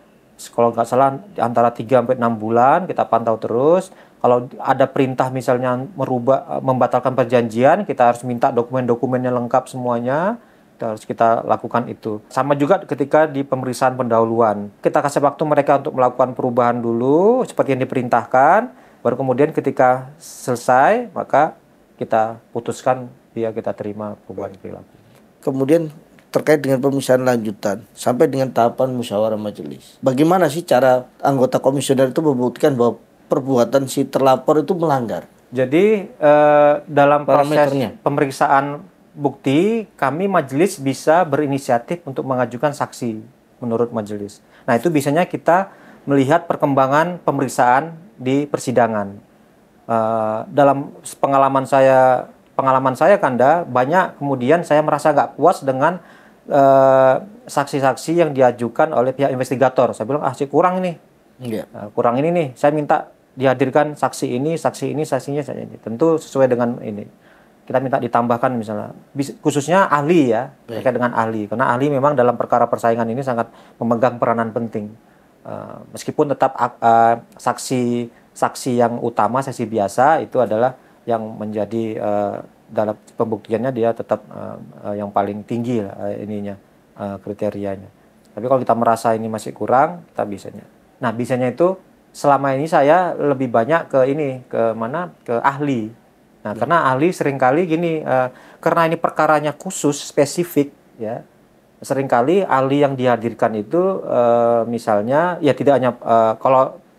kalau nggak salah antara 3-6 bulan kita pantau terus. Kalau ada perintah misalnya membatalkan perjanjian, kita harus minta dokumen-dokumennya lengkap semuanya, harus kita lakukan itu. Sama juga ketika di pemeriksaan pendahuluan, kita kasih waktu mereka untuk melakukan perubahan dulu seperti yang diperintahkan. Baru kemudian ketika selesai, maka kita putuskan kita terima perubahan perilaku. Kemudian terkait dengan pemeriksaan lanjutan sampai dengan tahapan musyawarah majelis. Bagaimana sih cara anggota komisioner itu membuktikan bahwa perbuatan si terlapor itu melanggar? Jadi dalam proses pemeriksaan bukti, kami majelis bisa berinisiatif untuk mengajukan saksi menurut majelis. Nah, itu biasanya kita melihat perkembangan pemeriksaan di persidangan. Dalam pengalaman saya Kanda, banyak kemudian saya merasa nggak puas dengan saksi-saksi yang diajukan oleh pihak investigator. Saya bilang kurang ini, kurang ini nih. Saya minta dihadirkan saksi ini, saksinya saya ini. Tentu sesuai dengan ini. Kita minta ditambahkan misalnya, khususnya ahli ya, terkait dengan ahli. Karena ahli memang dalam perkara persaingan ini sangat memegang peranan penting. Meskipun tetap saksi saksi yang utama, saksi biasa itu adalah yang menjadi dalam pembuktiannya dia tetap yang paling tinggi lah, kriterianya. Tapi kalau kita merasa ini masih kurang, kita bisanya. Nah, bisanya itu selama ini saya lebih banyak ke ahli. Nah, karena ahli seringkali gini, karena ini perkaranya khusus, spesifik, ya. Seringkali ahli yang dihadirkan itu misalnya ya tidak hanya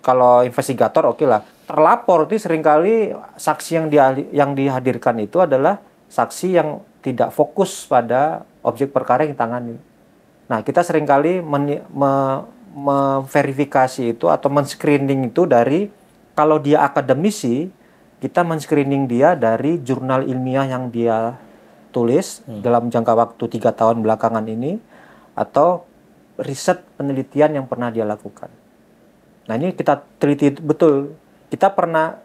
kalau investigator oke lah, terlapor itu seringkali saksi yang dihadirkan itu adalah saksi yang tidak fokus pada objek perkara yang ditangani. Nah, kita seringkali memverifikasi itu atau men-screening itu dari, kalau dia akademisi, kita men-screening dia dari jurnal ilmiah yang dia tulis dalam jangka waktu 3 tahun belakangan ini, atau riset penelitian yang pernah dia lakukan. Nah, ini kita teliti betul. Kita pernah,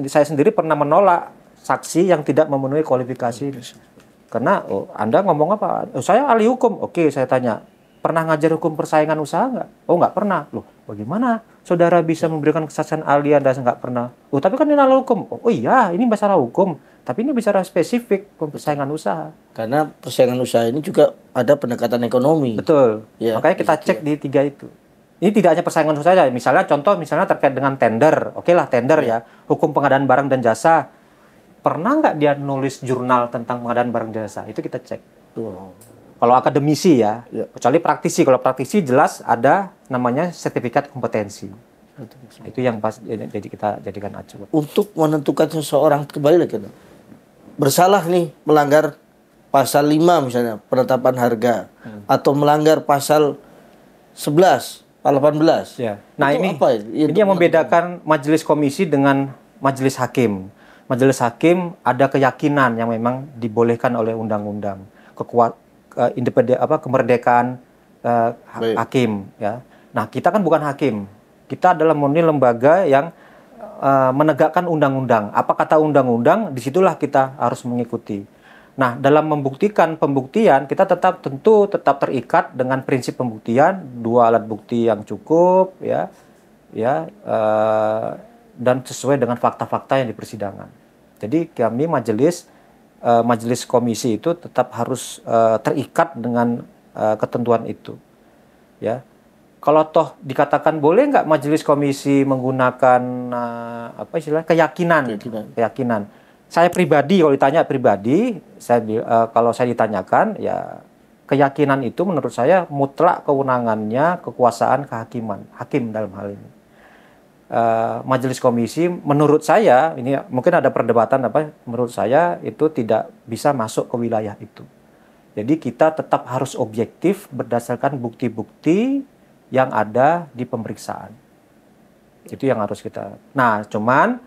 saya sendiri pernah menolak saksi yang tidak memenuhi kualifikasi. Karena, Anda ngomong apa? Saya ahli hukum. Oke, saya tanya, pernah ngajar hukum persaingan usaha nggak? Oh, nggak pernah. Loh, bagaimana saudara bisa memberikan kesaksian ahli Anda nggak pernah? Oh, tapi kan ini ahli hukum. Oh iya, ini masalah hukum. Tapi ini bicara spesifik persaingan usaha. Karena persaingan usaha ini juga ada pendekatan ekonomi. Betul. Ya, makanya kita cek di 3 itu. Ini tidak hanya persaingan usaha saja. Misalnya terkait dengan tender. Oke lah, tender ya. Hukum pengadaan barang dan jasa. Pernah nggak dia nulis jurnal tentang pengadaan barang dan jasa? Itu kita cek. Kalau akademisi ya. Kecuali praktisi. Kalau praktisi jelas ada namanya sertifikat kompetensi. Itu yang pas jadi kita jadikan acuan. Untuk menentukan seseorang, kembali lagi, bersalah nih melanggar pasal 5 misalnya penetapan harga, atau melanggar pasal 11, 18. Ya. Nah, itu ini apa? Ini yang membedakan majelis komisi dengan majelis hakim. Majelis hakim ada keyakinan yang memang dibolehkan oleh undang-undang, kemerdekaan hakim, ya. Nah, kita kan bukan hakim. Kita adalah murni lembaga yang menegakkan undang-undang. Apa kata undang-undang, disitulah kita harus mengikuti. Nah, dalam membuktikan pembuktian, kita tetap terikat dengan prinsip pembuktian, 2 alat bukti yang cukup, dan sesuai dengan fakta-fakta yang di persidangan. Jadi kami majelis komisi itu tetap harus terikat dengan ketentuan itu, ya. Kalau toh dikatakan boleh nggak majelis komisi menggunakan keyakinan. Saya pribadi, kalau ditanya pribadi, kalau saya ditanyakan, ya keyakinan itu menurut saya mutlak kewenangannya kekuasaan kehakiman, hakim dalam hal ini. Majelis komisi menurut saya, ini mungkin ada perdebatan menurut saya itu tidak bisa masuk ke wilayah itu. Jadi kita tetap harus objektif berdasarkan bukti-bukti yang ada di pemeriksaan. Itu yang harus kita. Nah, cuman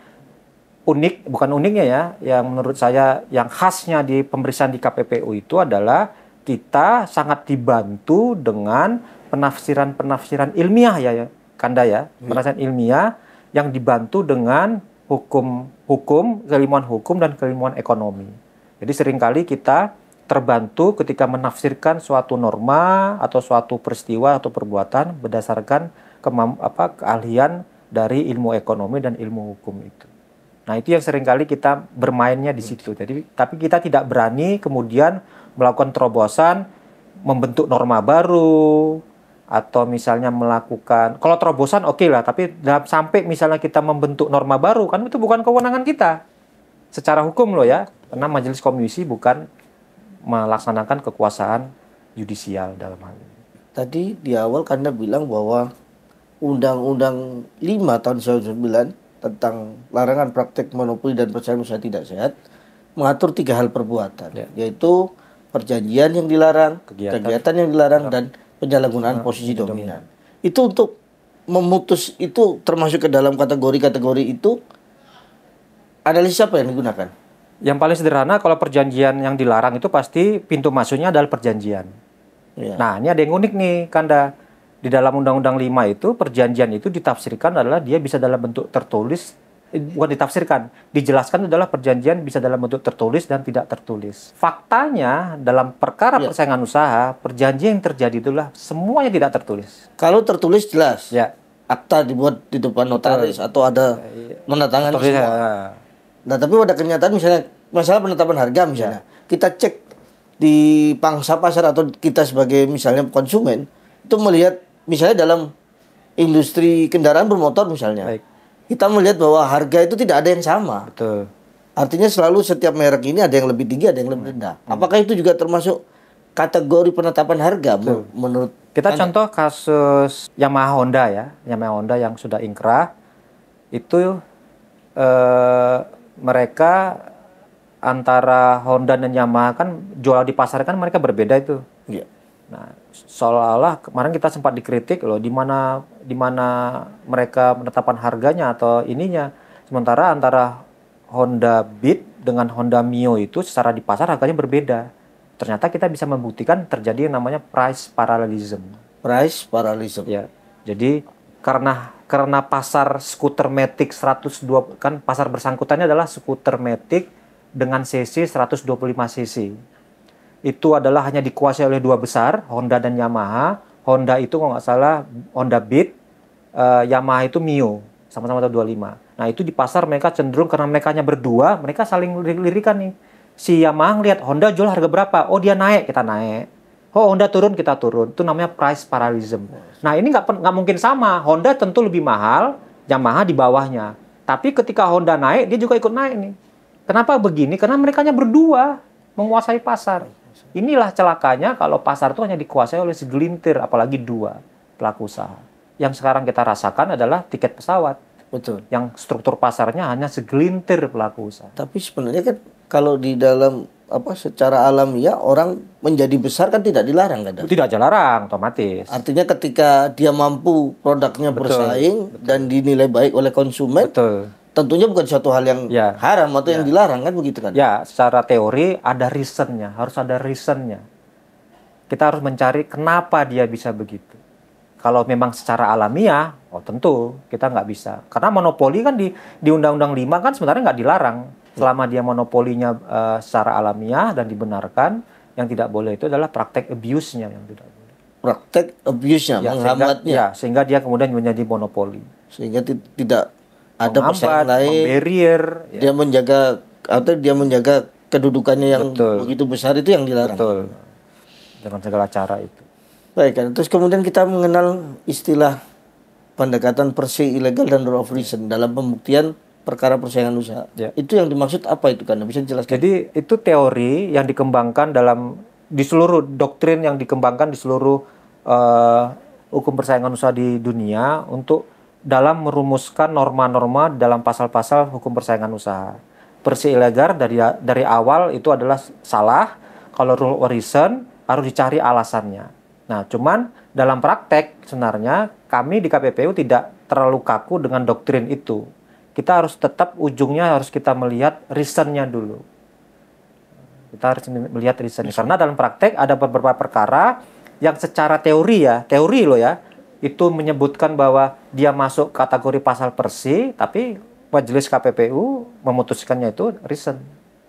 bukan uniknya ya, yang menurut saya yang khasnya di pemeriksaan di KPPU itu adalah kita sangat dibantu dengan penafsiran ilmiah ya Kanda ya, penafsiran ilmiah yang dibantu dengan keilmuan hukum dan keilmuan ekonomi. Jadi seringkali kita terbantu ketika menafsirkan suatu norma atau suatu peristiwa atau perbuatan berdasarkan keahlian dari ilmu ekonomi dan ilmu hukum itu. Nah, itu yang seringkali kita bermainnya di situ. Jadi, tapi kita tidak berani kemudian melakukan terobosan, membentuk norma baru, atau misalnya melakukan, kalau terobosan oke lah, tapi sampai misalnya kita membentuk norma baru, kan itu bukan kewenangan kita. Secara hukum loh ya, karena majelis komisi bukan melaksanakan kekuasaan yudisial dalam hal ini. Tadi di awal Anda bilang bahwa Undang-Undang 5 tahun 1999 tentang larangan praktek monopoli dan persaingan usaha tidak sehat mengatur 3 hal perbuatan, yaitu perjanjian yang dilarang, kegiatan yang dilarang, dan penyalahgunaan posisi dominan. Itu untuk memutus itu termasuk ke dalam kategori-kategori itu, analisis apa yang digunakan? Yang paling sederhana, kalau perjanjian yang dilarang itu pasti pintu masuknya adalah perjanjian. Ya. Nah, ini ada yang unik nih, Kanda. Di dalam Undang-Undang 5 itu, perjanjian itu ditafsirkan adalah dia bisa dalam bentuk tertulis, bukan ditafsirkan, dijelaskan adalah perjanjian bisa dalam bentuk tertulis dan tidak tertulis. Faktanya, dalam perkara persaingan usaha, perjanjian yang terjadi itulah semuanya tidak tertulis. Kalau tertulis jelas. Ya. akta dibuat di depan notaris atau ada menandatangani semua. Nah, tapi pada kenyataan misalnya masalah penetapan harga misalnya, kita cek di pangsa pasar atau kita sebagai misalnya konsumen itu melihat misalnya dalam industri kendaraan bermotor misalnya. Baik. Kita melihat bahwa harga itu tidak ada yang sama. Betul. Artinya selalu setiap merek ini ada yang lebih tinggi, ada yang lebih rendah. Apakah itu juga termasuk kategori penetapan harga menurut kita contoh kasus Yamaha Honda ya, Yamaha Honda yang sudah ingkrah itu mereka antara Honda dan Yamaha kan jual di pasar kan mereka berbeda itu. Iya. Nah, seolah-olah kemarin kita sempat dikritik loh di mana mereka menetapkan harganya atau ininya. Sementara antara Honda Beat dengan Honda Mio itu secara di pasar harganya berbeda. Ternyata kita bisa membuktikan terjadi yang namanya price parallelism. Price parallelism. Ya. Jadi karena pasar skuter Matic 102 kan pasar bersangkutannya adalah skuter Matic dengan cc 125 cc. Itu adalah hanya dikuasai oleh dua besar, Honda dan Yamaha. Honda itu kalau nggak salah Honda Beat, Yamaha itu Mio, sama-sama 25. Nah itu di pasar mereka cenderung karena mereka hanya berdua, mereka saling lirikan nih. Si Yamaha ngeliat Honda jual harga berapa, oh dia naik, kita naik. Oh Honda turun, kita turun. Itu namanya price parallelism. Nah ini nggak mungkin sama, Honda tentu lebih mahal, Yamaha di bawahnya. Tapi ketika Honda naik, dia juga ikut naik nih. Kenapa begini? Karena mereka hanya berdua menguasai pasar. Inilah celakanya kalau pasar itu hanya dikuasai oleh segelintir, apalagi dua pelaku usaha. Yang sekarang kita rasakan adalah tiket pesawat. Betul. Yang struktur pasarnya hanya segelintir pelaku usaha. Tapi sebenarnya kan kalau di dalam secara alamiah orang menjadi besar kan tidak dilarang kan? Tidak dilarang, otomatis. Artinya ketika dia mampu produknya bersaing dan dinilai baik oleh konsumen, tentunya bukan suatu hal yang haram atau yang dilarang kan begitu kan? Ya, secara teori ada reasonnya, harus ada reasonnya. Kita harus mencari kenapa dia bisa begitu. Kalau memang secara alamiah, oh tentu kita nggak bisa. Karena monopoli kan di Undang-Undang 5 kan sebenarnya nggak dilarang. Selama dia monopolinya secara alamiah dan dibenarkan, yang tidak boleh itu adalah praktek abuse-nya yang tidak boleh. Praktek abuse-nya, menghambatnya. Sehingga dia kemudian menjadi monopoli. Sehingga tidak ada pesaing lain, barrier, dia menjaga kedudukannya yang begitu besar itu yang dilarang. Betul. Dengan segala cara itu. Baik kan. Terus kemudian kita mengenal istilah pendekatan per se ilegal dan rule of reason dalam pembuktian perkara persaingan usaha. Itu yang dimaksud apa itu kan? Bisa dijelaskan? Jadi itu teori yang dikembangkan di seluruh doktrin yang dikembangkan di seluruh hukum persaingan usaha di dunia untuk dalam merumuskan norma-norma dalam pasal-pasal hukum persaingan usaha. Per se ilegal dari awal itu adalah salah. Kalau rule of reason harus dicari alasannya. Nah, cuman dalam praktek sebenarnya kami di KPPU tidak terlalu kaku dengan doktrin itu. Kita harus tetap ujungnya harus kita melihat reasonnya dulu. Kita harus melihat reasonnya. Karena dalam praktek ada beberapa perkara yang secara teori loh ya, itu menyebutkan bahwa dia masuk kategori pasal per se, tapi majelis KPPU memutuskannya itu reason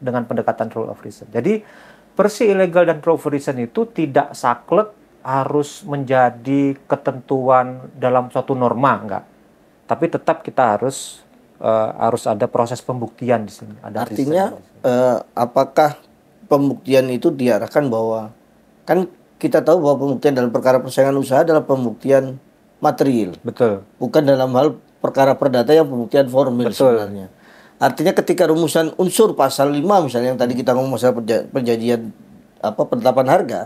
dengan pendekatan rule of reason. Jadi per se ilegal dan rule of reason itu tidak saklek harus menjadi ketentuan dalam suatu norma, enggak. Tapi tetap kita harus ada proses pembuktian di sini. Artinya apakah pembuktian itu diarahkan bahwa kan kita tahu bahwa pembuktian dalam perkara persaingan usaha adalah pembuktian material. Betul. Bukan dalam hal perkara perdata yang pembuktian formil sebenarnya. Artinya ketika rumusan unsur pasal 5 misalnya yang tadi kita ngomong masalah perjanjian penetapan harga,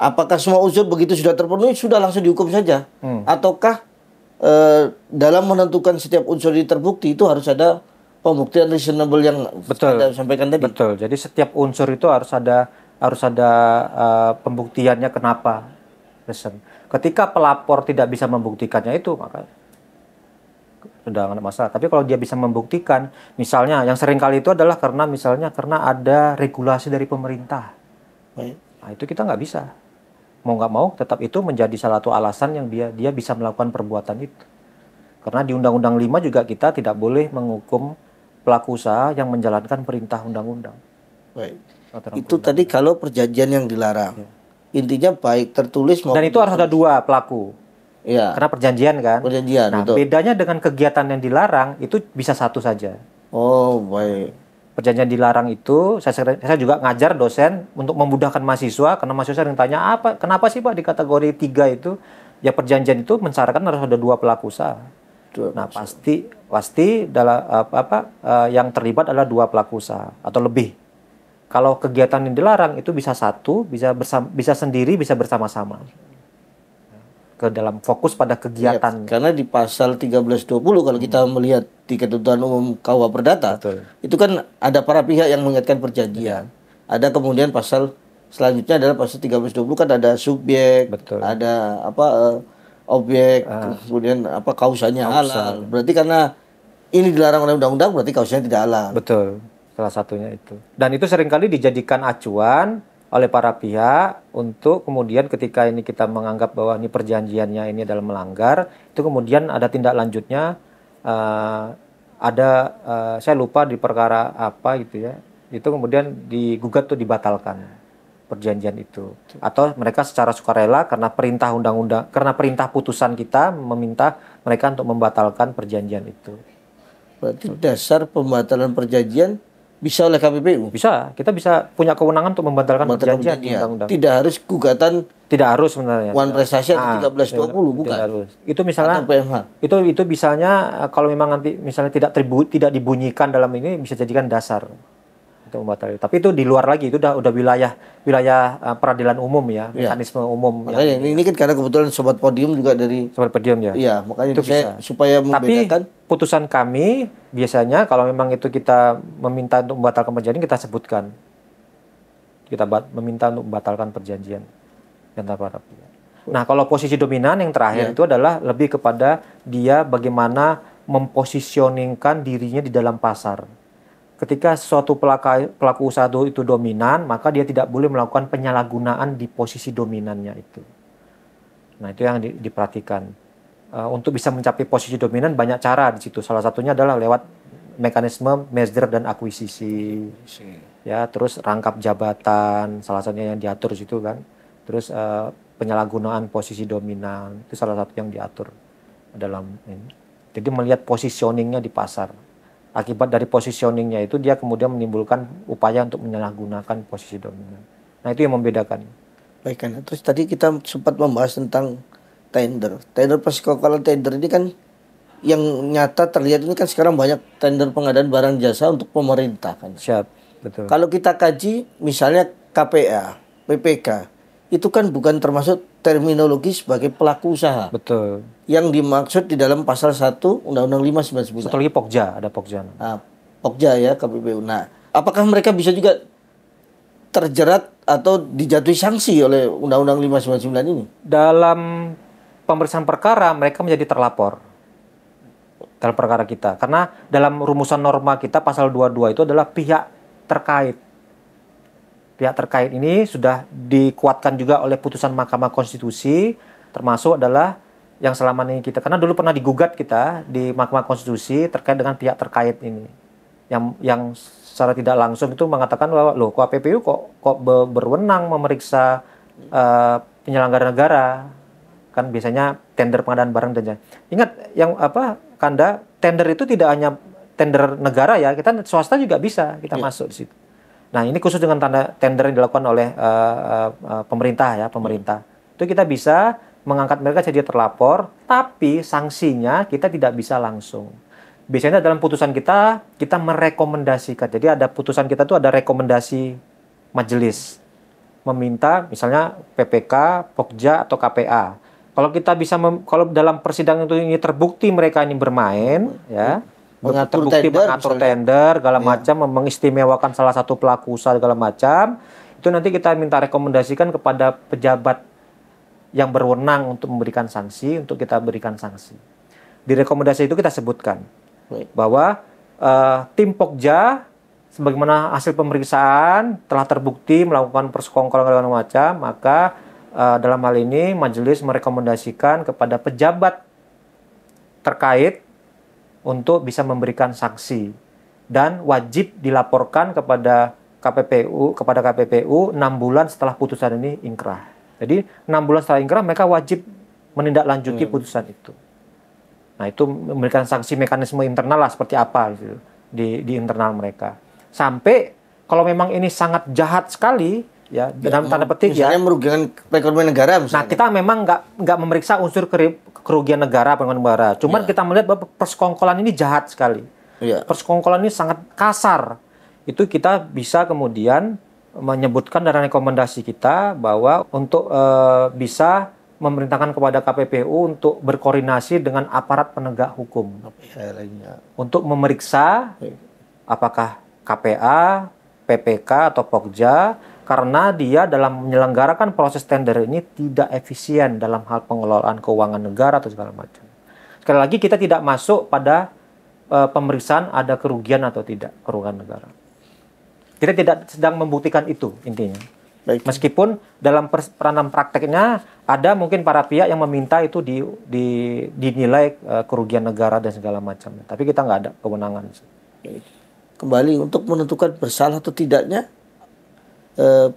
apakah semua unsur begitu sudah terpenuhi sudah langsung dihukum saja? Ataukah dalam menentukan setiap unsur ini terbukti itu harus ada pembuktian reasonable yang Anda sampaikan tadi? Betul. Jadi setiap unsur itu harus ada pembuktiannya kenapa. Ketika pelapor tidak bisa membuktikannya itu maka sudah nggak ada masalah. Tapi kalau dia bisa membuktikan, misalnya yang sering kali itu adalah karena ada regulasi dari pemerintah. Nah itu kita nggak bisa. Mau nggak mau tetap itu menjadi salah satu alasan yang dia bisa melakukan perbuatan itu. Karena di Undang-Undang 5 juga kita tidak boleh menghukum pelaku usaha yang menjalankan perintah undang-undang. Baik. Itu tadi kalau perjanjian yang dilarang. Intinya baik tertulis maupun dan itu harus ada dua pelaku. Iya. Karena perjanjian kan. Perjanjian, Nah, betul. bedanya dengan kegiatan yang dilarang itu bisa satu saja. Oh, baik. Perjanjian dilarang itu saya juga ngajar dosen untuk memudahkan mahasiswa karena mahasiswa sering tanya kenapa sih Pak di kategori 3 itu ya perjanjian itu mensyaratkan harus ada 2 pelaku usaha. Dua Nah, maksud. pasti dalam yang terlibat adalah 2 pelaku usaha atau lebih. Kalau kegiatan yang dilarang itu bisa satu, bisa sendiri, bisa bersama-sama. Ke dalam fokus pada Iya, kegiatan. karena di pasal 1320 kalau kita melihat di Ketentuan Umum KUH Perdata, Betul. itu kan ada para pihak yang mengingatkan perjanjian. Ada kemudian pasal selanjutnya adalah pasal 1320 kan ada subjek, Betul. ada objek, kemudian kausanya halal. Berarti karena ini dilarang oleh undang-undang berarti kausanya tidak halal. Betul, salah satunya itu. Dan itu seringkali dijadikan acuan oleh para pihak untuk kemudian ketika ini kita menganggap bahwa ini perjanjiannya ini adalah melanggar, itu kemudian ada tindak lanjutnya, saya lupa di perkara apa gitu ya, itu kemudian digugat tuh dibatalkan perjanjian itu. Atau mereka secara sukarela karena perintah undang-undang, karena perintah putusan kita meminta mereka untuk membatalkan perjanjian itu. Berarti dasar pembatalan perjanjian bisa oleh KPPU. Bisa, kita bisa punya kewenangan untuk membatalkan perjanjian di undang-undang. Tidak harus gugatan. Tidak harus sebenarnya. One Prestasi atau 1320 bukan. Tidak harus. Itu misalnya atau PMH. Itu misalnya kalau memang nanti misalnya tidak dibunyikan dalam ini bisa jadikan dasar untuk membatalkan. Tapi itu di luar lagi, itu udah wilayah peradilan umum ya, mekanisme umum. Makanya ini kan karena kebetulan sobat podium juga dari sobat podium ya. Iya, makanya itu saya bisa. supaya membedakan. Tapi putusan kami biasanya kalau memang itu kita meminta untuk membatalkan perjanjian kita sebutkan. Kita meminta untuk membatalkan perjanjian antara para pihak. Nah, kalau posisi dominan yang terakhir itu adalah lebih kepada dia bagaimana mempositioningkan dirinya di dalam pasar. Ketika suatu pelaku usaha itu dominan, maka dia tidak boleh melakukan penyalahgunaan di posisi dominannya itu. Nah, itu yang diperhatikan. Untuk bisa mencapai posisi dominan banyak cara di situ. Salah satunya adalah lewat mekanisme merger dan akuisisi. Ya, terus rangkap jabatan, salah satunya yang diatur di situ kan. Terus penyalahgunaan posisi dominan, itu salah satu yang diatur dalam ini. Jadi melihat positioningnya di pasar. Akibat dari positioningnya itu dia kemudian menimbulkan upaya untuk menyalahgunakan posisi dominan. Nah, itu yang membedakan. Baik kan. Terus tadi kita sempat membahas tentang tender. Kalau tender ini kan yang nyata terlihat ini kan sekarang banyak tender pengadaan barang jasa untuk pemerintah kan. Siap, betul. Kalau kita kaji misalnya KPA, PPK, itu kan bukan termasuk terminologi sebagai pelaku usaha. Betul. Yang dimaksud di dalam pasal 1 Undang-Undang 599. Satu lagi Pokja, ada Pokja. Nah, Pokja ya, KPPU. Nah, apakah mereka bisa juga terjerat atau dijatuhi sanksi oleh Undang-Undang 599 ini? Dalam pemeriksaan perkara mereka menjadi terlapor dalam perkara kita. Karena dalam rumusan norma kita pasal 22 itu adalah pihak terkait. Pihak terkait ini sudah dikuatkan juga oleh putusan Mahkamah Konstitusi, termasuk adalah yang selama ini kita, karena dulu pernah digugat kita di Mahkamah Konstitusi terkait dengan pihak terkait ini, yang secara tidak langsung itu mengatakan bahwa loh, KPPU kok berwenang memeriksa penyelenggara negara, kan biasanya tender pengadaan barang dan jasa. Ingat yang Kanda, tender itu tidak hanya tender negara ya, kita swasta juga bisa kita masuk di situ. Nah, ini khusus dengan tender yang dilakukan oleh pemerintah. Itu kita bisa mengangkat mereka jadi terlapor, tapi sanksinya kita tidak bisa langsung. Biasanya dalam putusan kita merekomendasikan. Jadi ada putusan kita tuh ada rekomendasi majelis. Meminta misalnya PPK, Pokja, atau KPA. Kalau kita bisa, kalau dalam persidangan itu ini terbukti mereka ini bermain, ya, mengatur tender segala macam, mengistimewakan salah satu pelaku usaha segala macam, itu nanti kita minta rekomendasikan kepada pejabat yang berwenang untuk memberikan sanksi, untuk kita berikan sanksi. Di rekomendasi itu kita sebutkan bahwa tim Pokja sebagaimana hasil pemeriksaan telah terbukti melakukan persekongkolan segala macam, maka dalam hal ini majelis merekomendasikan kepada pejabat terkait untuk bisa memberikan sanksi dan wajib dilaporkan kepada KPPU 6 bulan setelah putusan ini ingkrah. Jadi 6 bulan setelah ingkrah mereka wajib menindaklanjuti putusan itu. Nah, itu memberikan sanksi mekanisme internal lah seperti apa gitu, di internal mereka. Sampai kalau memang ini sangat jahat sekali ya, dalam tanda petik ya, merugikan perekonomian negara misalnya. Nah, kita memang nggak memeriksa unsur kerugian negara, perekonomian negara. Cuman kita melihat bahwa persekongkolan ini jahat sekali. Persekongkolan ini sangat kasar. Itu kita bisa kemudian menyebutkan dalam rekomendasi kita bahwa untuk bisa memerintahkan kepada KPPU untuk berkoordinasi dengan aparat penegak hukum untuk memeriksa apakah KPA, PPK atau Pokja, karena dia dalam menyelenggarakan proses tender ini tidak efisien dalam hal pengelolaan keuangan negara atau segala macam. Sekali lagi kita tidak masuk pada pemeriksaan ada kerugian atau tidak kerugian negara. Kita tidak sedang membuktikan itu intinya. Baik. Meskipun dalam peranan prakteknya ada mungkin para pihak yang meminta itu dinilai kerugian negara dan segala macam. Tapi kita nggak ada kewenangan. Kembali untuk menentukan bersalah atau tidaknya,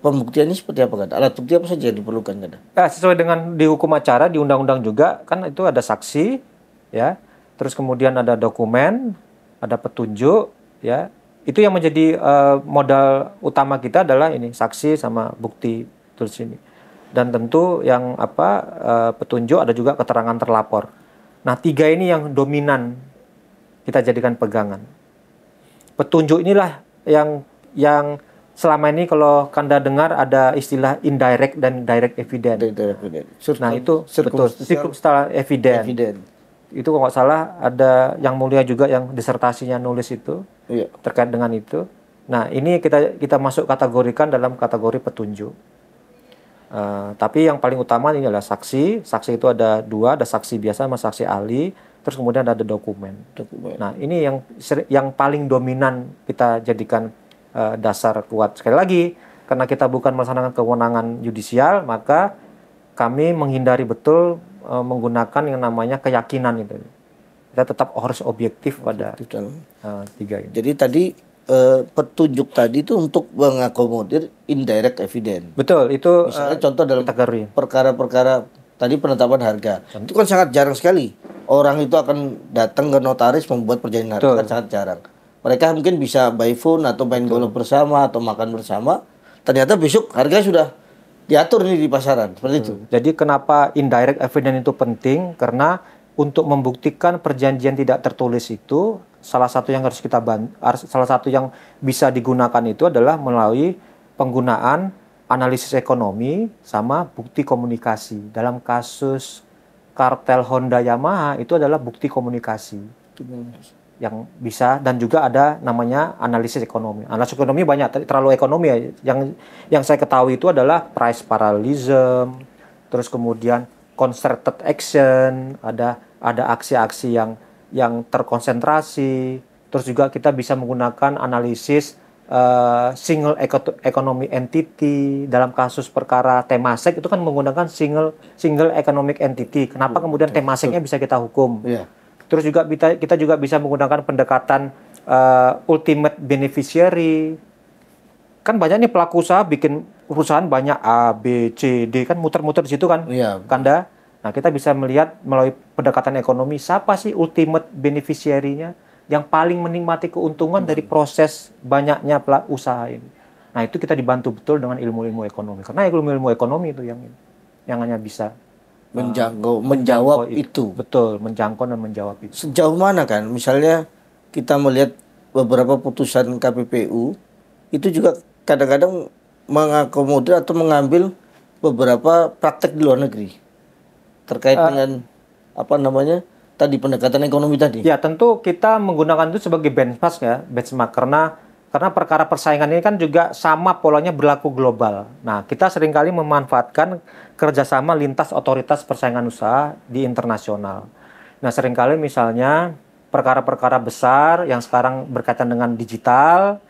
pembuktiannya seperti apa kan? Alat bukti apa saja yang diperlukan kan? Sesuai dengan di hukum acara, di undang-undang juga kan itu ada saksi, ya. Terus kemudian ada dokumen, ada petunjuk, ya. Itu yang menjadi modal utama kita adalah ini saksi sama bukti tulis ini. Dan tentu yang petunjuk ada juga keterangan terlapor. Nah, 3 ini yang dominan kita jadikan pegangan. Petunjuk inilah yang selama ini kalau Kanda dengar ada istilah indirect dan direct evidence. Nah, itu betul circumstantial evidence. Itu kalau nggak salah ada yang mulia juga yang disertasinya nulis itu terkait dengan itu. Nah, ini kita masuk kategorikan dalam kategori petunjuk. Tapi yang paling utama ini adalah saksi. Saksi itu ada 2, ada saksi biasa sama saksi ahli. Terus kemudian ada dokumen. Nah, ini yang paling dominan kita jadikan dasar kuat. Sekali lagi, karena kita bukan melaksanakan kewenangan yudisial, maka kami menghindari betul menggunakan yang namanya keyakinan itu. Kita tetap harus objektif pada 3 ini. Jadi tadi petunjuk tadi itu untuk mengakomodir indirect evidence. Betul, itu misalnya contoh dalam kategori perkara-perkara tadi penetapan harga. Itu kan sangat jarang sekali. Orang itu akan datang ke notaris membuat perjanjian harga, kan sangat jarang. Mereka mungkin bisa by phone atau main golf bersama atau makan bersama. Ternyata besok harga sudah diatur nih di pasaran, seperti itu. Jadi kenapa indirect evidence itu penting? Karena untuk membuktikan perjanjian tidak tertulis itu, salah satu yang salah satu yang bisa digunakan itu adalah melalui penggunaan analisis ekonomi sama bukti komunikasi. Dalam kasus kartel Honda Yamaha itu adalah bukti komunikasi yang bisa, dan juga ada namanya analisis ekonomi. Analisis ekonomi banyak, terlalu ekonomi ya. Yang saya ketahui itu adalah price parallelism, terus kemudian concerted action, ada aksi-aksi yang terkonsentrasi. Terus juga kita bisa menggunakan analisis single economic entity. Dalam kasus perkara Temasek itu kan menggunakan single economic entity. Kenapa kemudian Temaseknya bisa kita hukum? Terus juga kita juga bisa menggunakan pendekatan ultimate beneficiary. Kan banyak nih pelaku usaha bikin perusahaan banyak A, B, C, D, kan muter-muter di situ kan, Kanda. Nah, kita bisa melihat melalui pendekatan ekonomi siapa sih ultimate beneficiary-nya yang paling menikmati keuntungan dari proses banyaknya usaha ini. Nah, itu kita dibantu betul dengan ilmu-ilmu ekonomi. Karena ilmu-ilmu ekonomi itu yang hanya bisa menjawab itu. Betul, menjangkau dan menjawab itu. Sejauh mana kan? Misalnya kita melihat beberapa putusan KPPU itu juga kadang-kadang mengakomodir atau mengambil beberapa praktek di luar negeri terkait dengan tadi pendekatan ekonomi tadi. Ya, tentu kita menggunakan itu sebagai benchmark karena perkara persaingan ini kan juga sama polanya berlaku global. Nah, kita seringkali memanfaatkan kerjasama lintas otoritas persaingan usaha di internasional. Nah, seringkali misalnya perkara-perkara besar yang sekarang berkaitan dengan digital,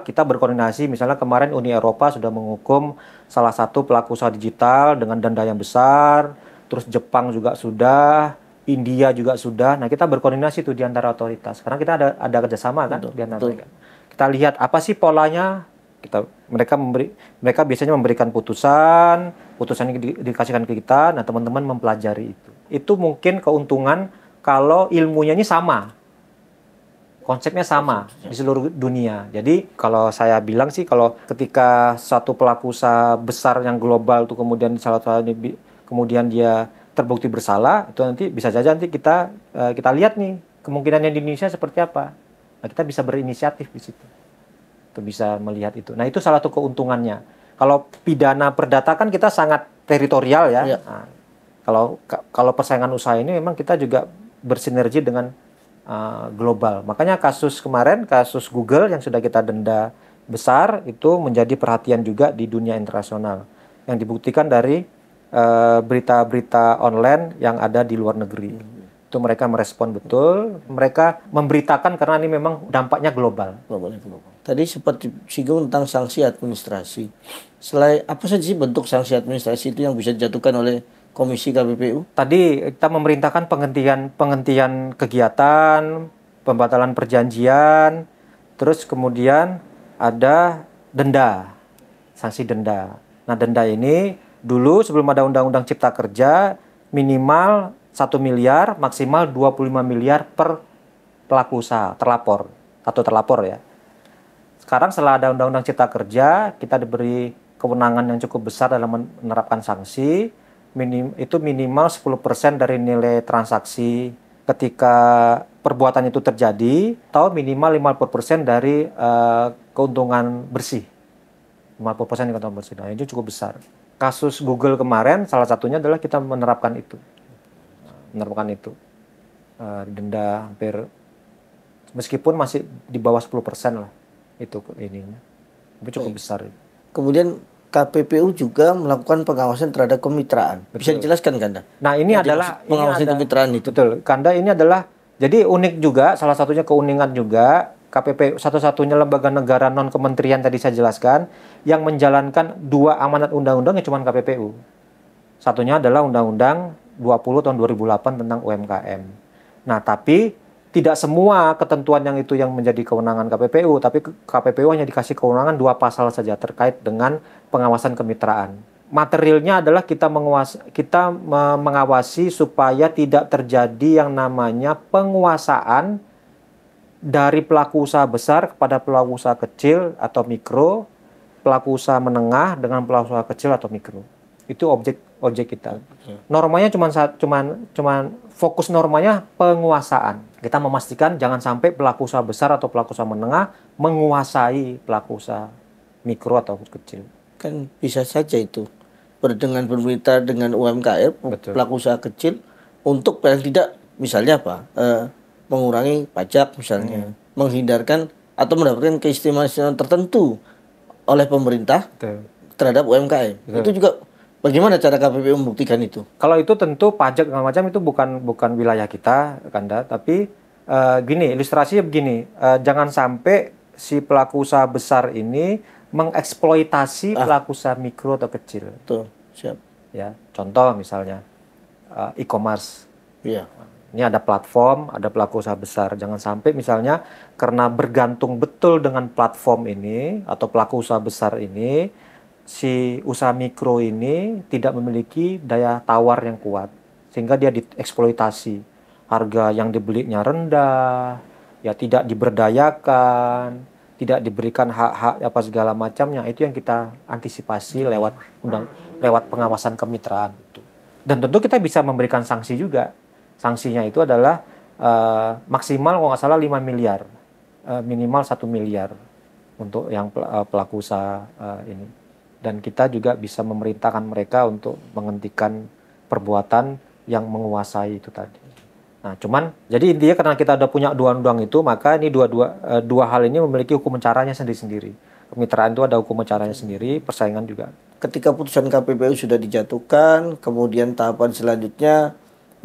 kita berkoordinasi. Misalnya kemarin Uni Eropa sudah menghukum salah satu pelaku usaha digital dengan denda yang besar, terus Jepang juga sudah, India juga sudah. Nah, kita berkoordinasi tuh di antara otoritas. Karena kita ada kerjasama kan di antara mereka. Kita lihat apa sih polanya, Mereka biasanya memberikan putusan ini dikasihkan ke kita, nah teman-teman mempelajari itu. Itu mungkin keuntungan kalau ilmunya ini sama. Konsepnya sama di seluruh dunia. Jadi kalau saya bilang sih, kalau ketika satu pelaku usaha besar yang global itu kemudian dia terbukti bersalah, itu nanti bisa saja nanti kita lihat nih kemungkinannya di Indonesia seperti apa. Nah, kita bisa berinisiatif di situ. Itu bisa melihat itu. Nah, itu salah satu keuntungannya. Kalau pidana perdata kan kita sangat teritorial ya. Nah, kalau persaingan usaha ini memang kita juga bersinergi dengan global. Makanya kasus Google yang sudah kita denda besar itu menjadi perhatian juga di dunia internasional. Yang dibuktikan dari berita-berita online yang ada di luar negeri. Itu mereka merespon betul, mereka memberitakan karena ini memang dampaknya global. Tadi seperti singgung tentang sanksi administrasi. Selain apa saja sih bentuk sanksi administrasi itu yang bisa dijatuhkan oleh Komisi KPPU? Tadi kita memerintahkan penghentian kegiatan, pembatalan perjanjian, terus kemudian ada denda, sanksi denda. Nah, denda ini dulu sebelum ada Undang-Undang Cipta Kerja minimal 1 miliar, maksimal 25 miliar per pelaku usaha, terlapor ya. Sekarang setelah ada Undang-Undang Cipta Kerja, kita diberi kewenangan yang cukup besar dalam menerapkan sanksi. Itu minimal 10% dari nilai transaksi ketika perbuatan itu terjadi, atau minimal 50% dari keuntungan bersih. 50% keuntungan bersih. Nah, itu cukup besar. Kasus Google kemarin salah satunya adalah kita menerapkan itu. Denda hampir, meskipun masih di bawah 10% lah itu ininya. Itu cukup besar. Kemudian KPPU juga melakukan pengawasan terhadap kemitraan. Bisa dijelaskan, Kanda? Nah, ini adalah pengawasan kemitraan itu. Betul. Kanda, ini adalah jadi unik juga, salah satunya keunikan juga KPPU satu-satunya lembaga negara non kementerian tadi saya jelaskan yang menjalankan 2 amanat undang-undang yang cuma KPPU. Satunya adalah Undang-Undang 20 tahun 2008 tentang UMKM. Nah, tapi tidak semua ketentuan yang menjadi kewenangan KPPU, tapi KPPU hanya dikasih kewenangan 2 pasal saja terkait dengan pengawasan kemitraan. Materialnya adalah kita mengawasi supaya tidak terjadi yang namanya penguasaan dari pelaku usaha besar kepada pelaku usaha kecil atau mikro, pelaku usaha menengah dengan pelaku usaha kecil atau mikro. Itu objek kita. Normanya cuman fokus normanya penguasaan. Kita memastikan jangan sampai pelaku usaha besar atau pelaku usaha menengah menguasai pelaku usaha mikro atau kecil. Kan bisa saja itu dengan bermitra dengan UMKM, pelaku usaha kecil, untuk paling tidak misalnya apa? Mengurangi pajak misalnya, menghindarkan atau mendapatkan keistimewaan tertentu oleh pemerintah terhadap UMKM. Itu juga bagaimana cara KPPU membuktikan itu? Kalau itu tentu pajak segala macam itu bukan wilayah kita, Kanda. Tapi ilustrasinya begini, jangan sampai si pelaku usaha besar ini mengeksploitasi pelaku usaha mikro atau kecil. Tuh, siap. Ya, contoh misalnya e-commerce. Iya. Ini ada platform, ada pelaku usaha besar. Jangan sampai misalnya karena bergantung betul dengan platform ini atau pelaku usaha besar ini, si usaha mikro ini tidak memiliki daya tawar yang kuat, sehingga dia dieksploitasi, harga yang dibelinya rendah, ya tidak diberdayakan, tidak diberikan hak-hak apa segala macamnya. Itu yang kita antisipasi lewat pengawasan kemitraan. Dan tentu kita bisa memberikan sanksi juga. Sanksinya itu adalah maksimal kalau nggak salah 5 miliar, minimal 1 miliar untuk yang pelaku usaha ini. Dan kita juga bisa memerintahkan mereka untuk menghentikan perbuatan yang menguasai itu tadi. Nah, cuman jadi intinya karena kita udah punya 2 undang itu, maka ini dua hal ini memiliki hukum acaranya sendiri-sendiri. Kemitraan itu ada hukum acaranya sendiri, persaingan juga. Ketika putusan KPPU sudah dijatuhkan, kemudian tahapan selanjutnya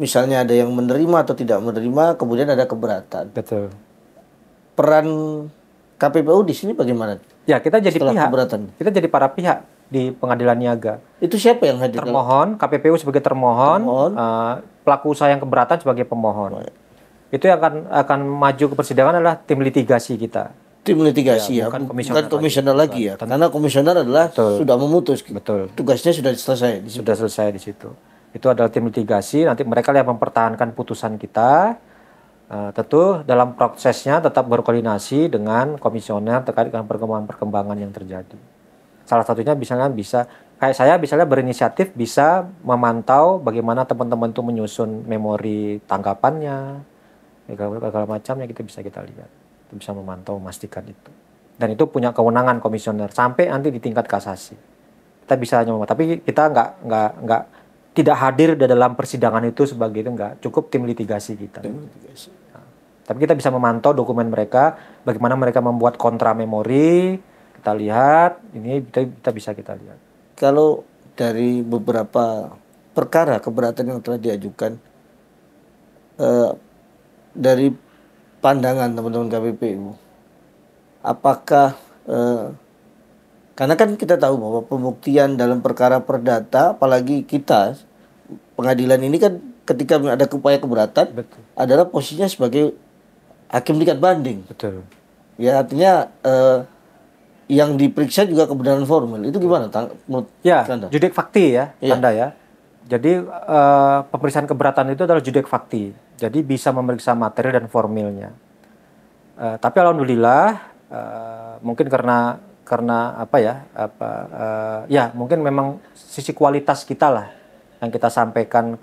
misalnya ada yang menerima atau tidak menerima, kemudian ada keberatan. Betul. Peran KPPU di sini bagaimana? Ya, kita jadi setelah pihak. Keberatan. Kita jadi para pihak di pengadilan niaga. Itu siapa yang hadir? Termohon, KPPU sebagai termohon, pelaku usaha yang keberatan sebagai pemohon. Itu yang akan maju ke persidangan adalah tim litigasi kita. Tim litigasi ya, bukan bukan komisioner lagi ya, karena komisioner adalah sudah memutus, tugasnya sudah selesai. Sudah selesai di situ. Itu adalah tim litigasi, nanti mereka yang mempertahankan putusan kita. Tentu dalam prosesnya tetap berkoordinasi dengan komisioner terkait dengan perkembangan yang terjadi. Salah satunya misalnya bisa, kayak saya misalnya berinisiatif bisa memantau bagaimana teman-teman itu menyusun memori tanggapannya, segala macamnya kita lihat. Bisa memantau, memastikan itu. Dan itu punya kewenangan komisioner sampai nanti di tingkat kasasi. Kita bisa hanya tapi kita nggak tidak hadir di dalam persidangan itu sebagai itu nggak, cukup tim litigasi kita. Nah, tapi kita bisa memantau dokumen mereka, bagaimana mereka membuat kontra memori, kita lihat, ini kita lihat. Kalau dari beberapa perkara keberatan yang telah diajukan, dari pandangan teman-teman KPPU, apakah karena kan kita tahu bahwa pembuktian dalam perkara perdata, apalagi kita pengadilan ini kan ketika ada upaya keberatan, adalah posisinya sebagai hakim tingkat banding. Betul. Ya artinya yang diperiksa juga kebenaran formal. Itu gimana menurut Anda? Judek fakti ya, Anda ya. Jadi pemeriksaan keberatan itu adalah judek fakti. Jadi bisa memeriksa materi dan formilnya. Tapi alhamdulillah mungkin karena mungkin memang sisi kualitas kita lah yang kita sampaikan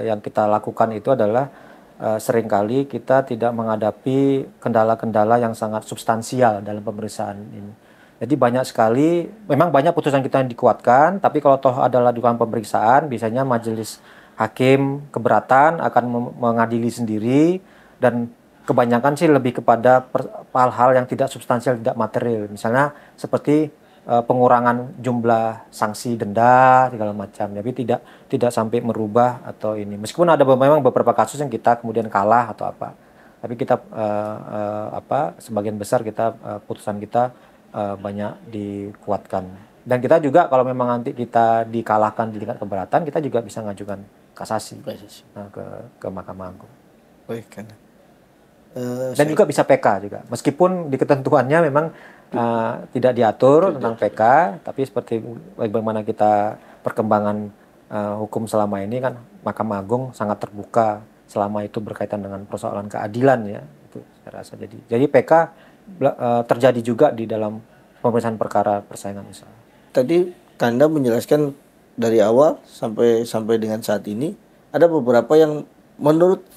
yang kita lakukan itu adalah seringkali kita tidak menghadapi kendala-kendala yang sangat substansial dalam pemeriksaan ini. Jadi banyak sekali, memang banyak putusan kita yang dikuatkan, tapi kalau toh adalah dugaan pemeriksaan, biasanya majelis hakim keberatan akan mengadili sendiri, dan kebanyakan sih lebih kepada hal-hal yang tidak substansial, tidak material. Misalnya seperti pengurangan jumlah sanksi denda segala macam, tapi tidak sampai merubah atau ini. Meskipun ada memang beberapa kasus yang kita kemudian kalah atau apa, tapi kita sebagian besar kita putusan kita banyak dikuatkan. Dan kita juga kalau memang nanti kita dikalahkan di tingkat keberatan, kita juga bisa mengajukan kasasi ke Mahkamah Agung. Baik kan. Dan juga bisa PK juga, meskipun di ketentuannya memang tidak diatur tentang PK, tapi seperti bagaimana kita perkembangan hukum selama ini kan, Mahkamah Agung sangat terbuka selama itu berkaitan dengan persoalan keadilan ya, itu saya rasa. Jadi PK terjadi juga di dalam pemeriksaan perkara persaingan usaha. Tadi Anda menjelaskan dari awal sampai dengan saat ini ada beberapa yang menurut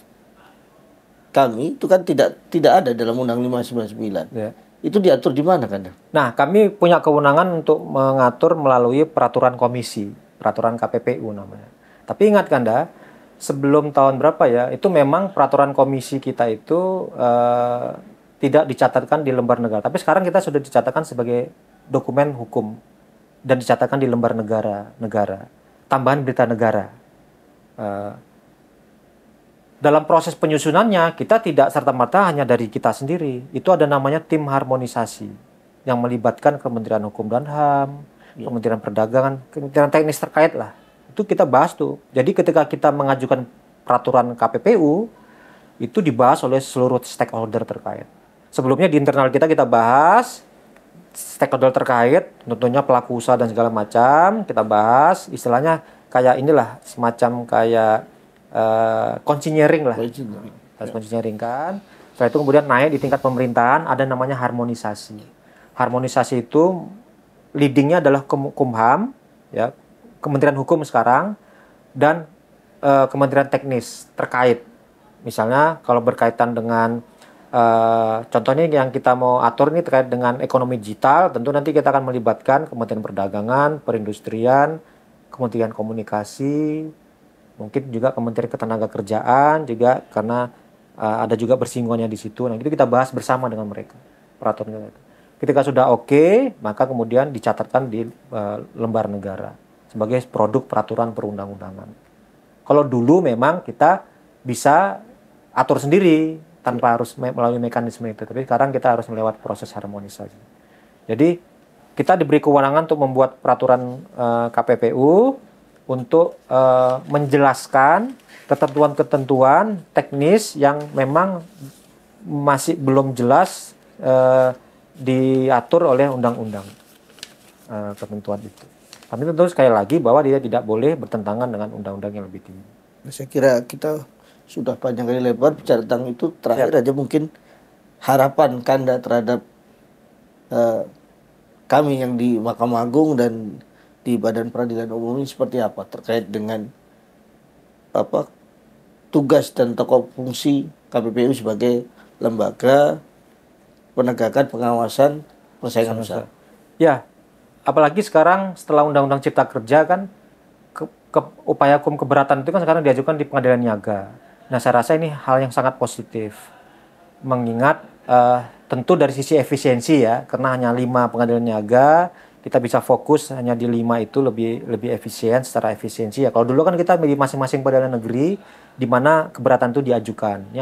kami itu kan tidak ada dalam Undang 599. Ya. Itu diatur di mana kan? Nah, kami punya kewenangan untuk mengatur melalui peraturan komisi, peraturan KPPU namanya. Tapi ingat Kanda, sebelum tahun berapa ya, itu memang peraturan komisi kita itu tidak dicatatkan di lembar negara. Tapi sekarang kita sudah dicatatkan sebagai dokumen hukum dan dicatatkan di lembar negara. Tambahan berita negara. Dalam proses penyusunannya, kita tidak serta-merta hanya dari kita sendiri. Itu ada namanya tim harmonisasi yang melibatkan Kementerian Hukum dan HAM, Kementerian Perdagangan, Kementerian Teknis terkait lah. Itu kita bahas tuh. Jadi ketika kita mengajukan peraturan KPPU, itu dibahas oleh seluruh stakeholder terkait. Sebelumnya di internal kita bahas, stakeholder terkait, tentunya pelaku usaha dan segala macam, kita bahas, istilahnya kayak inilah, semacam kayak konsinyering lah, konsinyering kan. Setelah itu kemudian naik di tingkat pemerintahan, ada namanya harmonisasi. Harmonisasi itu leadingnya adalah Kumham, ya, Kementerian Hukum sekarang, dan Kementerian Teknis terkait. Misalnya kalau berkaitan dengan contohnya yang kita mau atur ini terkait dengan ekonomi digital, tentu nanti kita akan melibatkan Kementerian Perdagangan, Perindustrian, Kementerian Komunikasi, mungkin juga Kementerian Ketenagakerjaan juga, karena ada juga bersinggungannya di situ. Nah, itu kita bahas bersama dengan mereka peraturan itu. Ketika sudah oke, maka kemudian dicatatkan di lembar negara sebagai produk peraturan perundang-undangan. Kalau dulu memang kita bisa atur sendiri tanpa harus melalui mekanisme itu, tapi sekarang kita harus melewati proses harmonisasi. Jadi kita diberi kewenangan untuk membuat peraturan KPPU untuk menjelaskan ketentuan-ketentuan teknis yang memang masih belum jelas diatur oleh undang-undang ketentuan itu. Tapi tentu sekali lagi bahwa dia tidak boleh bertentangan dengan undang-undang yang lebih tinggi. Saya kira kita sudah panjang kali lebar bicara tentang itu. Terakhir aja mungkin harapan Kanda terhadap kami yang di Mahkamah Agung dan di Badan Peradilan Umum ini seperti apa terkait dengan apa tugas dan tokok fungsi KPPU sebagai lembaga penegakan pengawasan persaingan usaha. Ya, apalagi sekarang setelah Undang-Undang Cipta Kerja kan upaya hukum keberatan itu kan sekarang diajukan di pengadilan niaga. Nah, saya rasa ini hal yang sangat positif. Mengingat tentu dari sisi efisiensi ya, karena hanya 5 pengadilan niaga, kita bisa fokus hanya di 5 itu lebih efisien secara efisiensi ya. Kalau dulu kan kita di masing-masing pengadilan negeri di mana keberatan itu diajukan. Ini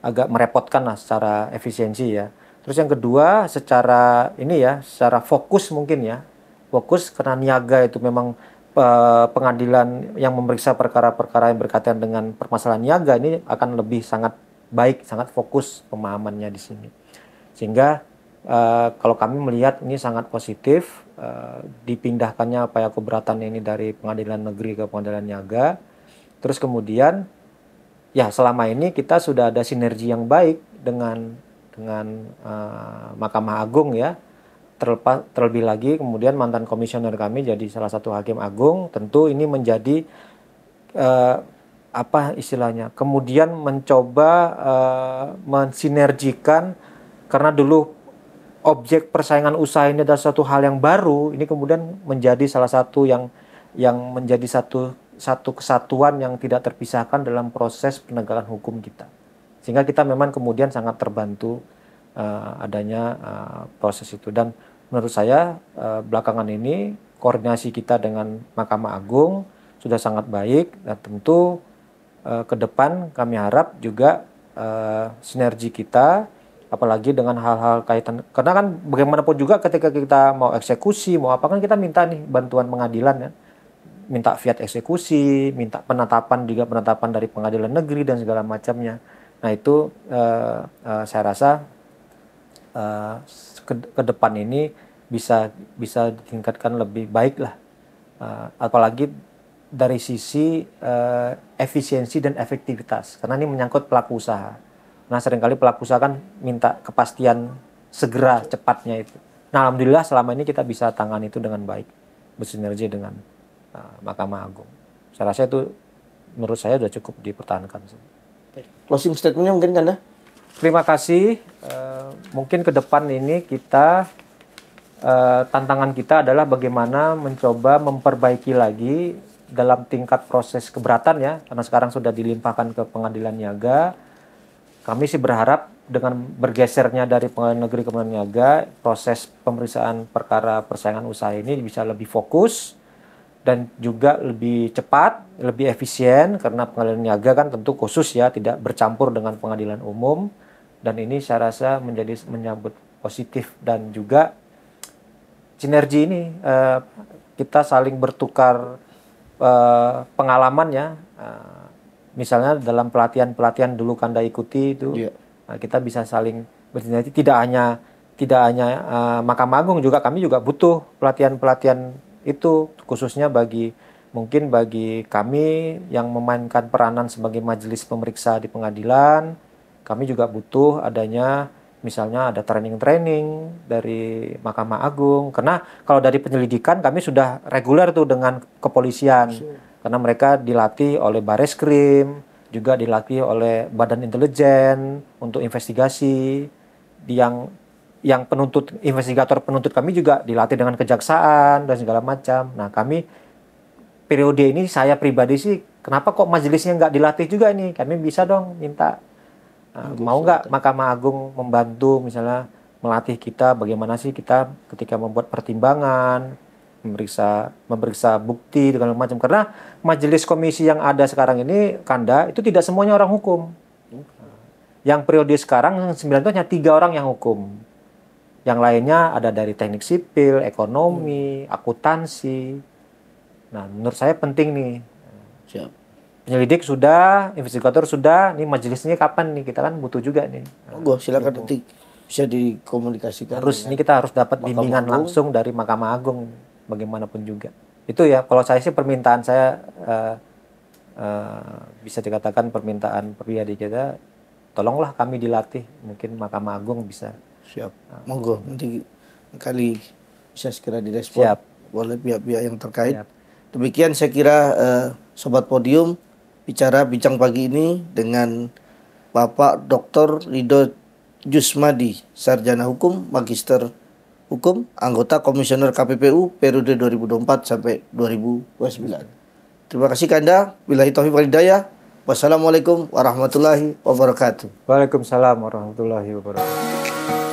agak merepotkan lah secara efisiensi ya. Terus yang kedua secara fokus mungkin ya. Fokus karena niaga itu memang pengadilan yang memeriksa perkara-perkara yang berkaitan dengan permasalahan niaga ini akan lebih sangat baik, sangat fokus pemahamannya di sini. Sehingga kalau kami melihat ini sangat positif, dipindahkannya upaya keberatan ini dari pengadilan negeri ke pengadilan niaga. Terus kemudian ya selama ini kita sudah ada sinergi yang baik dengan Mahkamah Agung ya. Terlebih lagi kemudian mantan komisioner kami jadi salah satu hakim agung, tentu ini menjadi kemudian mencoba mensinergikan, karena dulu objek persaingan usaha ini adalah suatu hal yang baru, ini kemudian menjadi salah satu yang menjadi satu kesatuan yang tidak terpisahkan dalam proses penegakan hukum kita, sehingga kita memang kemudian sangat terbantu adanya proses itu. Dan menurut saya belakangan ini koordinasi kita dengan Mahkamah Agung sudah sangat baik, dan tentu ke depan kami harap juga sinergi kita, apalagi dengan hal-hal kaitan, karena kan bagaimanapun juga ketika kita mau eksekusi mau apa kan kita minta nih bantuan pengadilan ya, minta fiat eksekusi, minta penetapan dari pengadilan negeri dan segala macamnya. Nah itu saya rasa ke depan ini bisa ditingkatkan lebih baik lah, apalagi dari sisi efisiensi dan efektivitas, karena ini menyangkut pelaku usaha. Nah seringkali pelaku usaha kan minta kepastian segera cepatnya itu. Nah alhamdulillah selama ini kita bisa tangani itu dengan baik, bersinergi dengan Mahkamah Agung. Saya rasa itu menurut saya sudah cukup dipertahankan. Closing statementnya mungkin Kanda? Terima kasih. Mungkin ke depan ini kita tantangan kita adalah bagaimana mencoba memperbaiki lagi dalam tingkat proses keberatan ya, karena sekarang sudah dilimpahkan ke pengadilan niaga. Kami sih berharap dengan bergesernya dari pengadilan negeri ke pengadilan niaga, proses pemeriksaan perkara persaingan usaha ini bisa lebih fokus dan juga lebih cepat, lebih efisien, karena pengadilan niaga kan tentu khusus ya, tidak bercampur dengan pengadilan umum. Dan ini saya rasa menyambut positif, dan juga sinergi ini kita saling bertukar pengalaman ya. Misalnya dalam pelatihan dulu Kanda ikuti itu, kita bisa saling bersinergi. Tidak hanya Mahkamah Agung, juga kami juga butuh pelatihan itu, khususnya bagi kami yang memainkan peranan sebagai majelis pemeriksa di pengadilan. Kami juga butuh adanya misalnya ada training dari Mahkamah Agung, karena kalau dari penyelidikan kami sudah reguler tuh dengan kepolisian, karena mereka dilatih oleh Bareskrim, juga dilatih oleh Badan Intelijen untuk investigasi, yang investigator penuntut kami juga dilatih dengan kejaksaan dan segala macam. Nah kami periode ini, saya pribadi sih kenapa kok majelisnya nggak dilatih juga ini, kami bisa dong minta. Mau nggak Mahkamah Agung membantu misalnya melatih kita bagaimana sih kita ketika membuat pertimbangan, memeriksa bukti dengan macam, karena majelis komisi yang ada sekarang ini Kanda itu tidak semuanya orang hukum. Yang periode sekarang 9 itu hanya 3 orang yang hukum. Yang lainnya ada dari teknik sipil, ekonomi, akuntansi. Nah menurut saya penting nih. Siap. Penyelidik sudah, investigator sudah, nih majelisnya kapan nih, kita kan butuh juga nih. Silakan nanti bisa dikomunikasikan. Harus ini kita harus dapat bimbingan langsung dari Mahkamah Agung bagaimanapun juga. Itu ya kalau saya sih permintaan saya bisa dikatakan permintaan pribadi kita, tolonglah kami dilatih, mungkin Mahkamah Agung bisa. Siap. Monggo nanti kali bisa segera direspon oleh pihak-pihak yang terkait. Siap. Demikian saya kira Sobat Podium bicara bincang pagi ini dengan Bapak Dr. Ridho Jusmadi, Sarjana Hukum, Magister Hukum, anggota Komisioner KPPU periode 2024 sampai 2029. Terima kasih Kanda. Billahi taufiq wal hidayah. Wassalamualaikum warahmatullahi wabarakatuh. Waalaikumsalam warahmatullahi wabarakatuh.